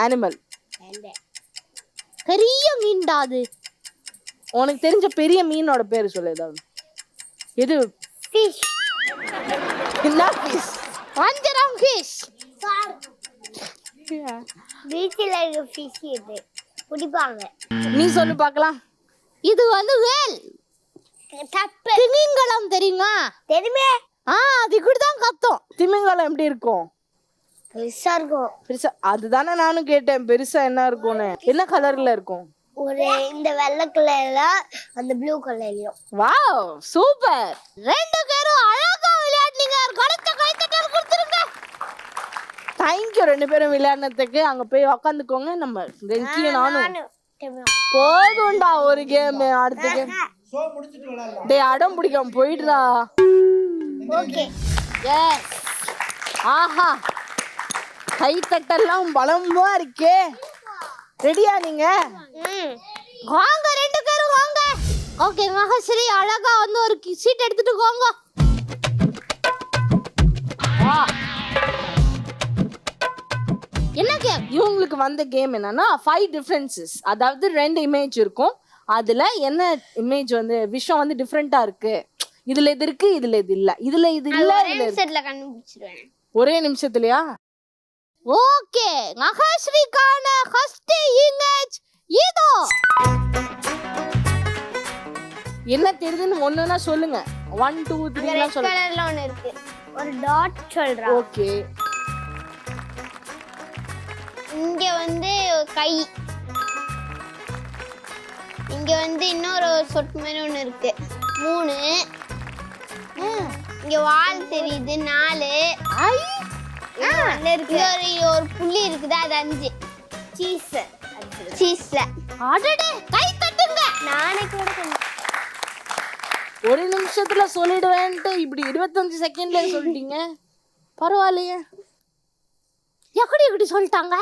அனிமல். பெரிய மீன்டா அது. உனக்கு தெரிஞ்ச பெரிய மீனோட பேரு சொல்லு ஏதாவது. எது? ஃபிஷ். என்ன ஃபிஷ்? வஞ்சரம் ஃபிஷ். பீச்சில் இருக்க ஃபிஷ் இது பிடிப்பாங்க. நீ சொல்லு பார்க்கலாம். இது வந்து வேல். தப்பு. திமிங்கலம் தெரியுமா? தெரியுமே. அது இப்படி தான் கத்தும். திமிங்கலம் எப்படி இருக்கும்? பெருசா இருக்கும். பெருசா? அதுதானே நானும் கேட்டேன், பெருசா என்ன இருக்கும்னு. என்ன கலர்ல இருக்கும்? ஒரு இந்த வெள்ளை கலர்ல, அந்த ப்ளூ கலர்லயும். Wow, super. 2 பேரும் அழகா விளையாடுனீங்க. கலத்த கைத்தட்டல் கொடுத்துருங்க. தேங்க் யூ 2 பேரும் விளையாடுனதுக்கு. அங்க போய் உட்காந்துக்கோங்க. நம்ம ரெங்கி நானும் போதும்டா ஒரு கேம். அடுத்த கேம் டேய் அடம் பிடிக்காம போயிடுறா. ஓகே. எஸ். ஆஹா, கைத்தட்டெல்லாம் பலமா இருக்கே. ரெடியா நீங்க? வாங்க 2 பேரும் வாங்க. ஓகே, மகஸ்ரீ அழகா வந்து ஒரு சீட் எடுத்துட்டு போங்க. என்ன கேம்? இவங்களுக்கு வந்த கேம் என்னன்னா 5 differences, அதாவது 2 இமேஜ் இருக்கும். அதுல என்ன இமேஜ் வந்து விஷயம் வந்து டிஃப்ரெண்டா இருக்கு, இதுல இது இருக்கு இதுல இது இல்ல, இதுல இது இல்ல, நிமிஷத்துல கண்டுபிடிச்சிருவேன். ஒரே நிமிஷத்துலயா? ஓகே, மகாஸ்ரீக்கான ஃபர்ஸ்ட் இமேஜ் இதோ. என்ன தெரியுதுன்னு ஒண்ணுனா சொல்லுங்க. 1 2 3 லாம் சொல்லுங்க. கலர்ல ஒன்னு இருக்கு, ஒரு டாட் சொல்றா. ஓகே, இங்க வந்து கை, இங்க வந்து இன்னொரு சொட்டு மாதிரி ஒண்ணு இருக்கு 3, இங்க வால் தெரியுது 4, ஒரு புள்ளி இருக்குது அது 5. சீஸ்ல அடடே கை தட்டுங்க. நானே கூட ஒரு நிமிஷத்துல சொல்லிடுவேன்ட்டு இப்படி 25 செகண்ட்ல சொல்லிட்டீங்க. பரவாயில்லையே. எப்படி சொல்லிட்டாங்க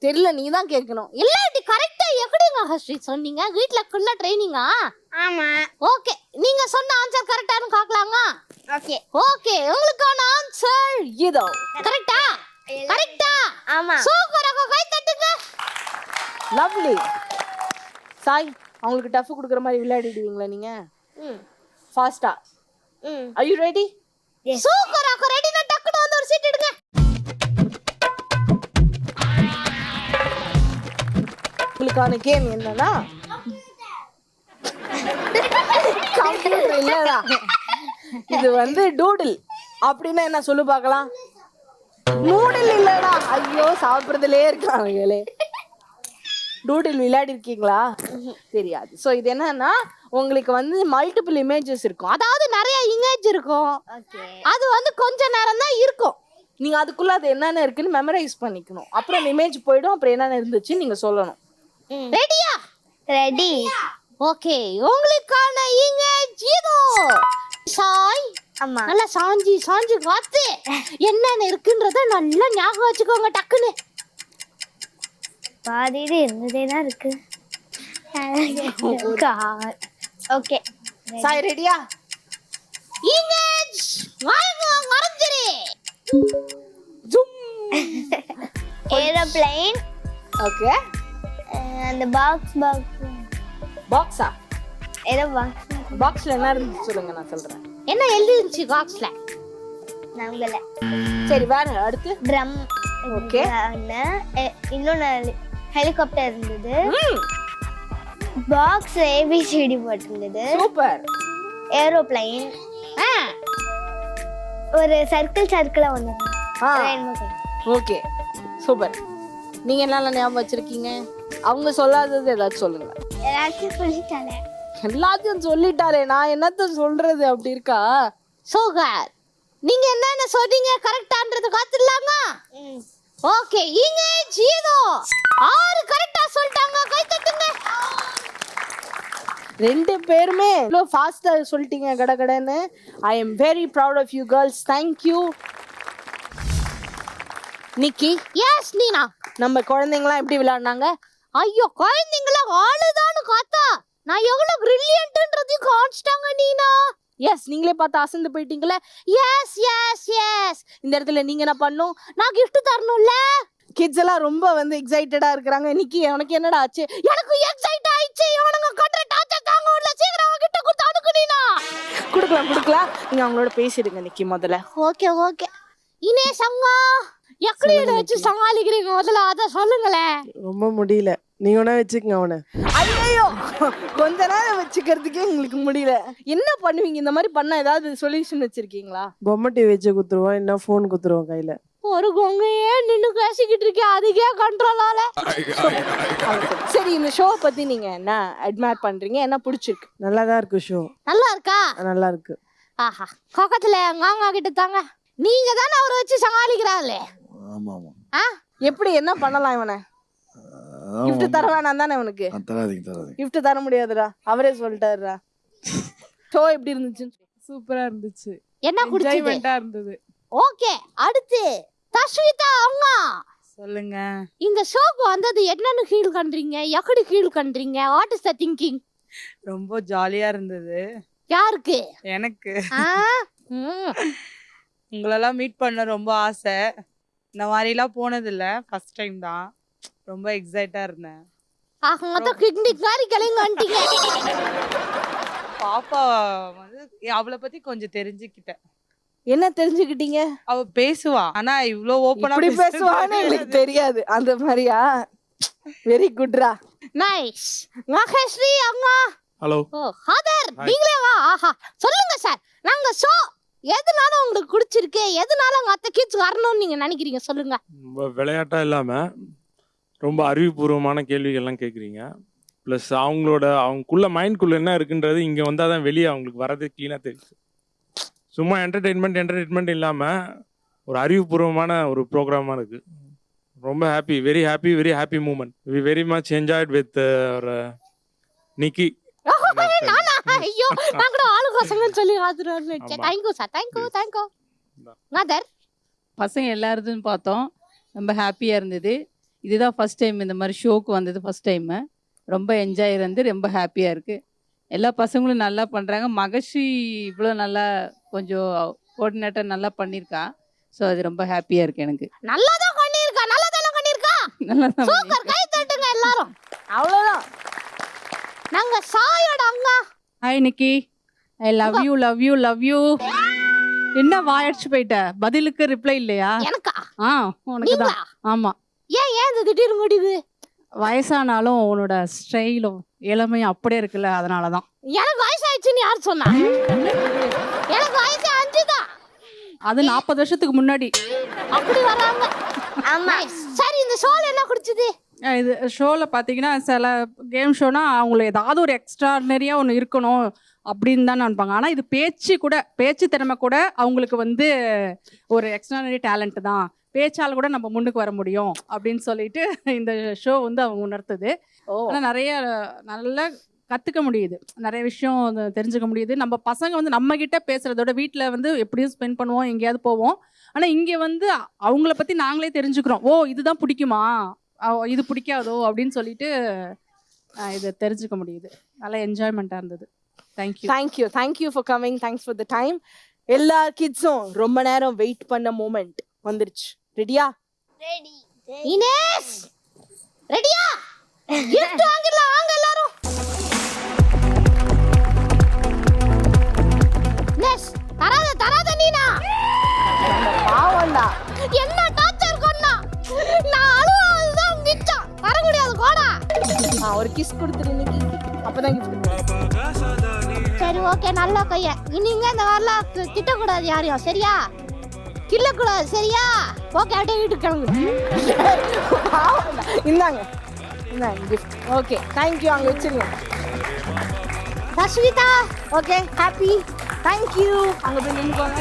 தெரியல, நீ தான் கேட்கணும். இல்லாட்டி கரெக்டா எப்படிங்க ஹஸ்ரீ சொன்னீங்க? வீட்ல ஃபுல்லா ட்ரைனிங்கா? ஆமா. ஓகே, நீங்க சொன்ன ஆன்சர் கரெக்டானு பார்க்கலாமா? ஓகே ஓகே, உங்களுக்கான ஆன்சர் இதோ. கரெக்ட்டா? கரெக்ட்டா? ஆமா. சூப்பரா, கை தட்டுங்க. லவ்லி. சாய், அவங்களுக்கு டஃப் கொடுக்குற மாதிரி விளையாடிடுவீங்களா நீங்க? ஃபாஸ்டா. Are you ready? Yes. சூப்பரா, ரெடினா டக்குனு வந்து ஒரு சீட் எடுங்க. உங்களுக்கான கேம் என்னன்னா கம்ப்யூட்டர் இல்லடா, இது வந்து டூடில். அப்படின்னா என்ன சொல்லு பார்க்கலாம்? நூடில் இல்லடா, ஐயோ சாப்பிடுறதுலே இருக்காங்களே. டூடில் விளையாடி இருக்கீங்களா? தெரியாது. ஸோ இது என்னன்னா உங்களுக்கு வந்து மல்டிபிள் இமேஜஸ் இருக்கும், அதாவது நிறைய இமேஜ் இருக்கும். அது வந்து கொஞ்ச நேரம் தான் இருக்கும். நீங்க அதுக்குள்ள அது என்னென்ன இருக்குன்னு மெமரைஸ் பண்ணிக்கணும். அப்புறம் இமேஜ் போயிடும், அப்புறம் என்னென்ன இருந்துச்சு நீங்க சொல்லணும். ரெடியா? ரெடி. ஓகே, உங்களுக்கான இமேஜ் இதோ. சாய், ஆமா. நல்லா சாஞ்சி பார்த்து என்னென்ன இருக்குன்றத நல்லா ஞாபகம் வச்சுக்கோங்க டக்குன்னு. பாதியில இருந்ததே தான் இருக்கு. ஓகே, சாய் ரெடியா? இமேஜ் மறைஞ்சிரு. ஏரோப்ளேன். ஓகே, அந்த பாக்ஸ் பாக்ஸா? ஏதோ பாக்ஸ். பாக்ஸ்ல என்ன இருந்துச்சு சொல்லுங்க, நான் சொல்றேன். என்ன எழுதிருந்துச்சு பாக்ஸ்ல? நம்பல. சரி, வேற அடுத்து. ட்ரம். ஓகே, இன்னொன்னு ஹெலிகாப்டர் இருந்தது. பாக்ஸ் ஏபிசிடி போட்டிருந்தது. சூப்பர். ஏரோப்ளேன். ஒரு சர்க்கிளா வந்து. Okay, super. நீங்க என்னெல்லாம் ஞாபகம் வச்சிருக்கீங்க? அவங்க சொல்லாதது ஏதாச்சும் சொல்லுங்க. எல்லாத்தையும் சொல்லிட்டாலே நான் என்னத்த சொல்றது, அப்படி இருக்கா? சோகர், நீங்க என்னென்ன சொன்னீங்க கரெக்டான்றது காத்துடலாங்க. ஓகே, இமேஜ் இதோ. 6 கரெக்டா சொல்லிட்டாங்க, கை தட்டுங்க. 2 பேருமே இவ்வளோ ஃபாஸ்டா சொல்லிட்டீங்க கடகடன்னு. I am very proud of you girls. Thank you. Nikki. Yes Neena. நம்ம குழந்தைங்களாம் எப்படி விளையாடுனாங்க? ஐயோ, குழந்தைங்களா ஆளுதான்னு காத்தா நான் எவ்வளவு பிரில்லியன்ட்ன்றதையும் காமிச்சிட்டாங்க நீனா. எஸ், நீங்களே பார்த்து அசந்து போயிட்டீங்களே. S S S. இந்த இடத்துல நீங்க என்ன பண்ணும்? நான் gift தரணும்ல. கிட்ஸ் எல்லாம் ரொம்ப வந்து எக்ஸைட்டடா இருக்காங்க. நிக்கி, உனக்கு என்னடா ஆச்சு? எனக்கு எக்ஸைட் ஆயிடுச்சு. இவனுங்க கட்ற டார்ச்சர் தாங்க முடியல. சீக்கிரம் அவங்க கிட்ட கொடுத்து அனுப்புனீனா. கொடுக்கலாம். நீங்க அவங்களோட பேசிடுங்க நிக்கி முதல்ல. Okay okay. இனே சங்கா எப்படி வச்சு சமாளிக்கிறீங்க முதல்ல அத சொல்லுங்களேன். ரொம்ப முடியல, நீங்க வேணா வச்சுக்கங்க அவனை. ஐயோ, கொஞ்ச நேரம் வச்சுக்கிறதுக்கே உங்களுக்கு முடியல. என்ன பண்ணுவீங்க இந்த மாதிரி பண்ணா? ஏதாவது சொல்யூஷன் வச்சிருக்கீங்களா? பொம்மை டிவி வச்சு குத்துருவோம், என்ன போன் குத்துருவோம் கையில. ஒரு கொங்கையே நின்னு பேசிக்கிட்டு இருக்கேன், அதுக்கே கண்ட்ரோலால. சரி, இந்த ஷோ பத்தி நீங்க என்ன அட்மையர் பண்றீங்க? என்ன பிடிச்சிருக்கு? நல்லாதான் இருக்கு ஷோ. நல்லா இருக்கா? நல்லா இருக்கு. ஆஹா, பக்கத்துல காங்கா கிட்ட தாங்க. நீங்க தானே அவரை வச்சு சமாளிக்கிறாங்களே. ஆமா ஆமா. எப்படி என்ன பண்ணலாம்? இவனை gift தர வேணாம் தானே உனக்கு? தராதீங்க. gift தர முடியாதுடா, அவரே சொல்லிட்டாருடா. ஷோ எப்படி இருந்துச்சு? சூப்பரா இருந்துச்சு, என்ன குடிச்சீங்க? என்ஜாய்மெண்டா இருந்தது. ஓகே, அடுத்து தஸ்விதா அம்மா சொல்லுங்க. இந்த ஷோக்கு வந்தது என்னன்னு ஃபீல் பண்றீங்க? எப்படி ஃபீல் பண்றீங்க? What is the thinking? ரொம்ப ஜாலியா இருந்தது. யாருக்கு? எனக்கு உங்களெல்லாம் மீட் பண்ண ரொம்ப ஆசை. இந்த மாதிரிலாம் போனதில்லை, ஃபர்ஸ்ட் டைம் தான். ரொம்ப எக்ஸைட்டா இருந்தேன். ஆக மொத்தம் பிக்னிக் மாதிரி கிளம்பி வந்துட்டீங்க. பாப்பா வந்து அவளை பத்தி கொஞ்சம் தெரிஞ்சுக்கிட்டேன். என்ன தெரிஞ்சுக்கிட்டீங்க? அவ பேசுவா, ஆனா இவ்ளோ ஓப்பனா இப்படி பேசுவான்னு எனக்கு தெரியாது. அந்த மாதிரியா? Very குட்ரா, nice. மகேஸ்ரீ அம்மா. ஹலோ. ஓ ஹாதர், நீங்களே வா. ஆஹா, சொல்லுங்க சார். நாங்க ஷோ எதனால உங்களுக்கு பிடிச்சிருக்கு, எதனால உங்க அத்தை கிட்ஸ் வரணும்னு நீங்க நினைக்கிறீங்க, சொல்லுங்க. ரொம்ப விளையாட்டாக இல்லாமல் ரொம்ப அறிவுபூர்வமான கேள்விகள்லாம் கேட்குறீங்க. ப்ளஸ் அவங்களுக்குள்ள மைண்ட்குள்ளே என்ன இருக்குன்றது இங்கே வந்தால் தான் வெளியே அவங்களுக்கு வரது க்ளீனாக தெரியுது. சும்மா என்டர்டெயின்மெண்ட் இல்லாமல் ஒரு அறிவுபூர்வமான ஒரு ப்ரோக்ராமாக இருக்குது. ரொம்ப very happy moment. We very much enjoyed with Nikki. நானா? ஐயோ, நான் கூட ஆளுகோசங்கன்னு சொல்லி ஆதுறேன். Thank you sir, thank you. மதர், பசங்க எல்லாருதுன்னு பார்த்தோம். ரொம்ப ஹாப்பியாக இருந்தது. இதுதான் ஃபஸ்ட் டைம் இந்த மாதிரி ஷோக்கு வந்தது. ஃபஸ்ட் டைமு ரொம்ப என்ஜாய் இருந்து ரொம்ப ஹாப்பியாக இருக்குது. எல்லா பசங்களும் நல்லா பண்ணுறாங்க. மகஸ்ரீ இவ்வளோ நல்லா கொஞ்சம் கோஆர்டினேட்டர் நல்லா பண்ணியிருக்கா. ஸோ அது ரொம்ப ஹாப்பியாக இருக்குது எனக்கு. நல்லா தான் பண்ணியிருக்கா. நல்லா தான் சூப்பர், கை தட்டுங்க எல்லாரும். அவ்வளவுதான். நாங்க சாயோட அம்மா. Hi Nikki, I love you. என்ன வாயடிச்சு போயிட்ட? பதிலுக்கு ரிப்ளை இல்லையா? எனக்கா? உனக்கு தான். ஆமா. ஏன் இந்த திடீர்னு முடிவு? வயசானாலும் உன்னோட ஸ்டைலும் இளமையும் அப்படியே இருக்குல்ல, அதனாலதான். எனக்கு வயசாயிடுச்சுன்னு யார் சொன்னா? எனக்கு வயசு 5 தான். அது 40 வருஷத்துக்கு முன்னாடி. அப்படி வராங்க. ஆமா. சரி, இந்த ஷோல என்ன குடிச்சது? இது ஷோவில் பார்த்தீங்கன்னா சில கேம் ஷோனா அவங்கள ஏதாவது ஒரு எக்ஸ்ட்ராடினரியாக ஒன்று இருக்கணும் அப்படின்னு தான் நினைப்பாங்க. ஆனால் இது பேச்சு திறமை கூட அவங்களுக்கு வந்து ஒரு எக்ஸ்ட்ராடினரி டேலண்ட் தான். பேச்சால் கூட நம்ம முன்னுக்கு வர முடியும் அப்படின்னு சொல்லிட்டு இந்த ஷோ வந்து அவங்க உணர்த்துது. ஆனால் நிறைய நல்லா கற்றுக்க முடியுது, நிறைய விஷயம் தெரிஞ்சுக்க முடியுது. நம்ம பசங்க வந்து நம்மக்கிட்ட பேசுகிறதோட வீட்டில் வந்து எப்படியும் ஸ்பெண்ட் பண்ணுவோம், எங்கேயாவது போவோம். ஆனால் இங்கே வந்து அவங்கள பற்றி நாங்களே தெரிஞ்சுக்கிறோம். ஓ, இதுதான் பிடிக்குமா, இது பிடிக்காதோ அப்படின்னு சொல்லிட்டு இதை தெரிஞ்சுக்க முடியுது. நல்லா என்ஜாய்மெண்ட்டாக இருந்தது. Thank you for coming. Thanks for the time. எல்லா கிட்ஸும் ரொம்ப நேரம் வெயிட் பண்ண மோமெண்ட் வந்துருச்சு. ரெடியா? ரெடி. இனேஷ் ரெடியா? gift வாங்கிடலாம், வாங்க எல்லாரும். இனேஷ், தராத நீனா? பாவம்டா, என்ன டார்ச்சர் கொன்னா. நான் அழுவாதான் மிச்சம். தர முடியாது கோடா. ஒரு கிஸ் கொடுத்துரு இன்னைக்கு, அப்பதான் gift. சரி, ஓகே, நல்லா கைய. இனிங்க இந்த வரலாம் திட்டக்கூடாது யாரையும், சரியா? கிள்ளக்கூடாது, சரியா? ஓகே, அப்படியே வீட்டுக்கு கிளம்பு. இந்தாங்க கிஃப்ட். Okay, thank you. அங்கே வச்சிருங்க. Rashmitha, okay, happy. தேங்க்யூ. அங்கே போய் நின்றுக்கோங்க.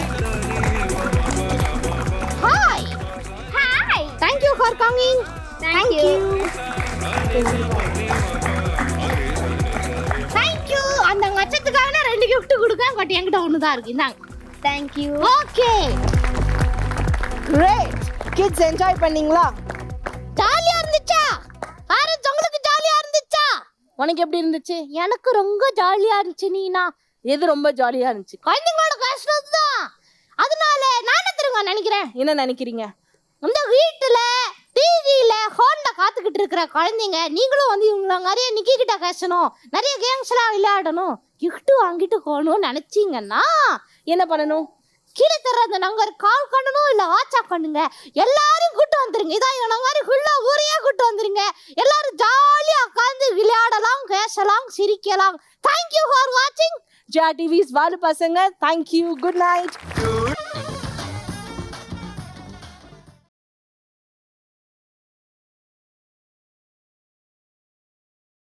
Hi. Thank you for coming. Thank you. அந்த மச்சத்துக்காக 2 gift கொடுக்கேன். பட் என்கிட்ட 1 தான் இருக்கு. இந்தாங்க. Thank you. Okay, great. Kids enjoy பண்ணீங்களா? ஜாலியா இருந்துச்சா? ஆரஞ்சு, உங்களுக்கு ஜாலியா இருந்துச்சா? உனக்கு எப்படி இருந்துச்சு? எனக்கு ரொம்ப ஜாலியா இருந்துச்சு. நீனா எது ரொம்ப ஜாலியா இருந்துச்சு? குழந்தைங்களோட கஷ்டம் தான். அதனால நான் திரும்ப நினைக்கிறேன். என்ன நினைக்கிறீங்க? இந்த வீட்டுல டிவியில ஹோன்ல காத்துக்கிட்டு இருக்கிற குழந்தைங்க, நீங்களும் வந்து இவங்கள நிறைய நிக்கிட்ட பேசணும், நிறைய கேம்ஸ் எல்லாம் விளையாடணும், கிஃப்ட் வாங்கிட்டு போகணும்னு நினைச்சீங்கன்னா என்ன பண்ணணும்? கீழே தர அந்த நம்பர் கால் பண்ணணும், இல்லை வாட்ஸ்அப் பண்ணுங்க. எல்லாரும் கூட்டு வந்துருங்க. இதான் இந்த மாதிரி ஃபுல்லா ஊரையே கூட்டு வந்துருங்க. எல்லாரும் ஜாலியா உட்காந்து விளையாடலாம், பேசலாம், சிரிக்கலாம். தேங்க்யூ ஃபார் வாட்சிங் ஜியா டிவிஸ் வாலு பசங்க. தேங்க்யூ. Good night.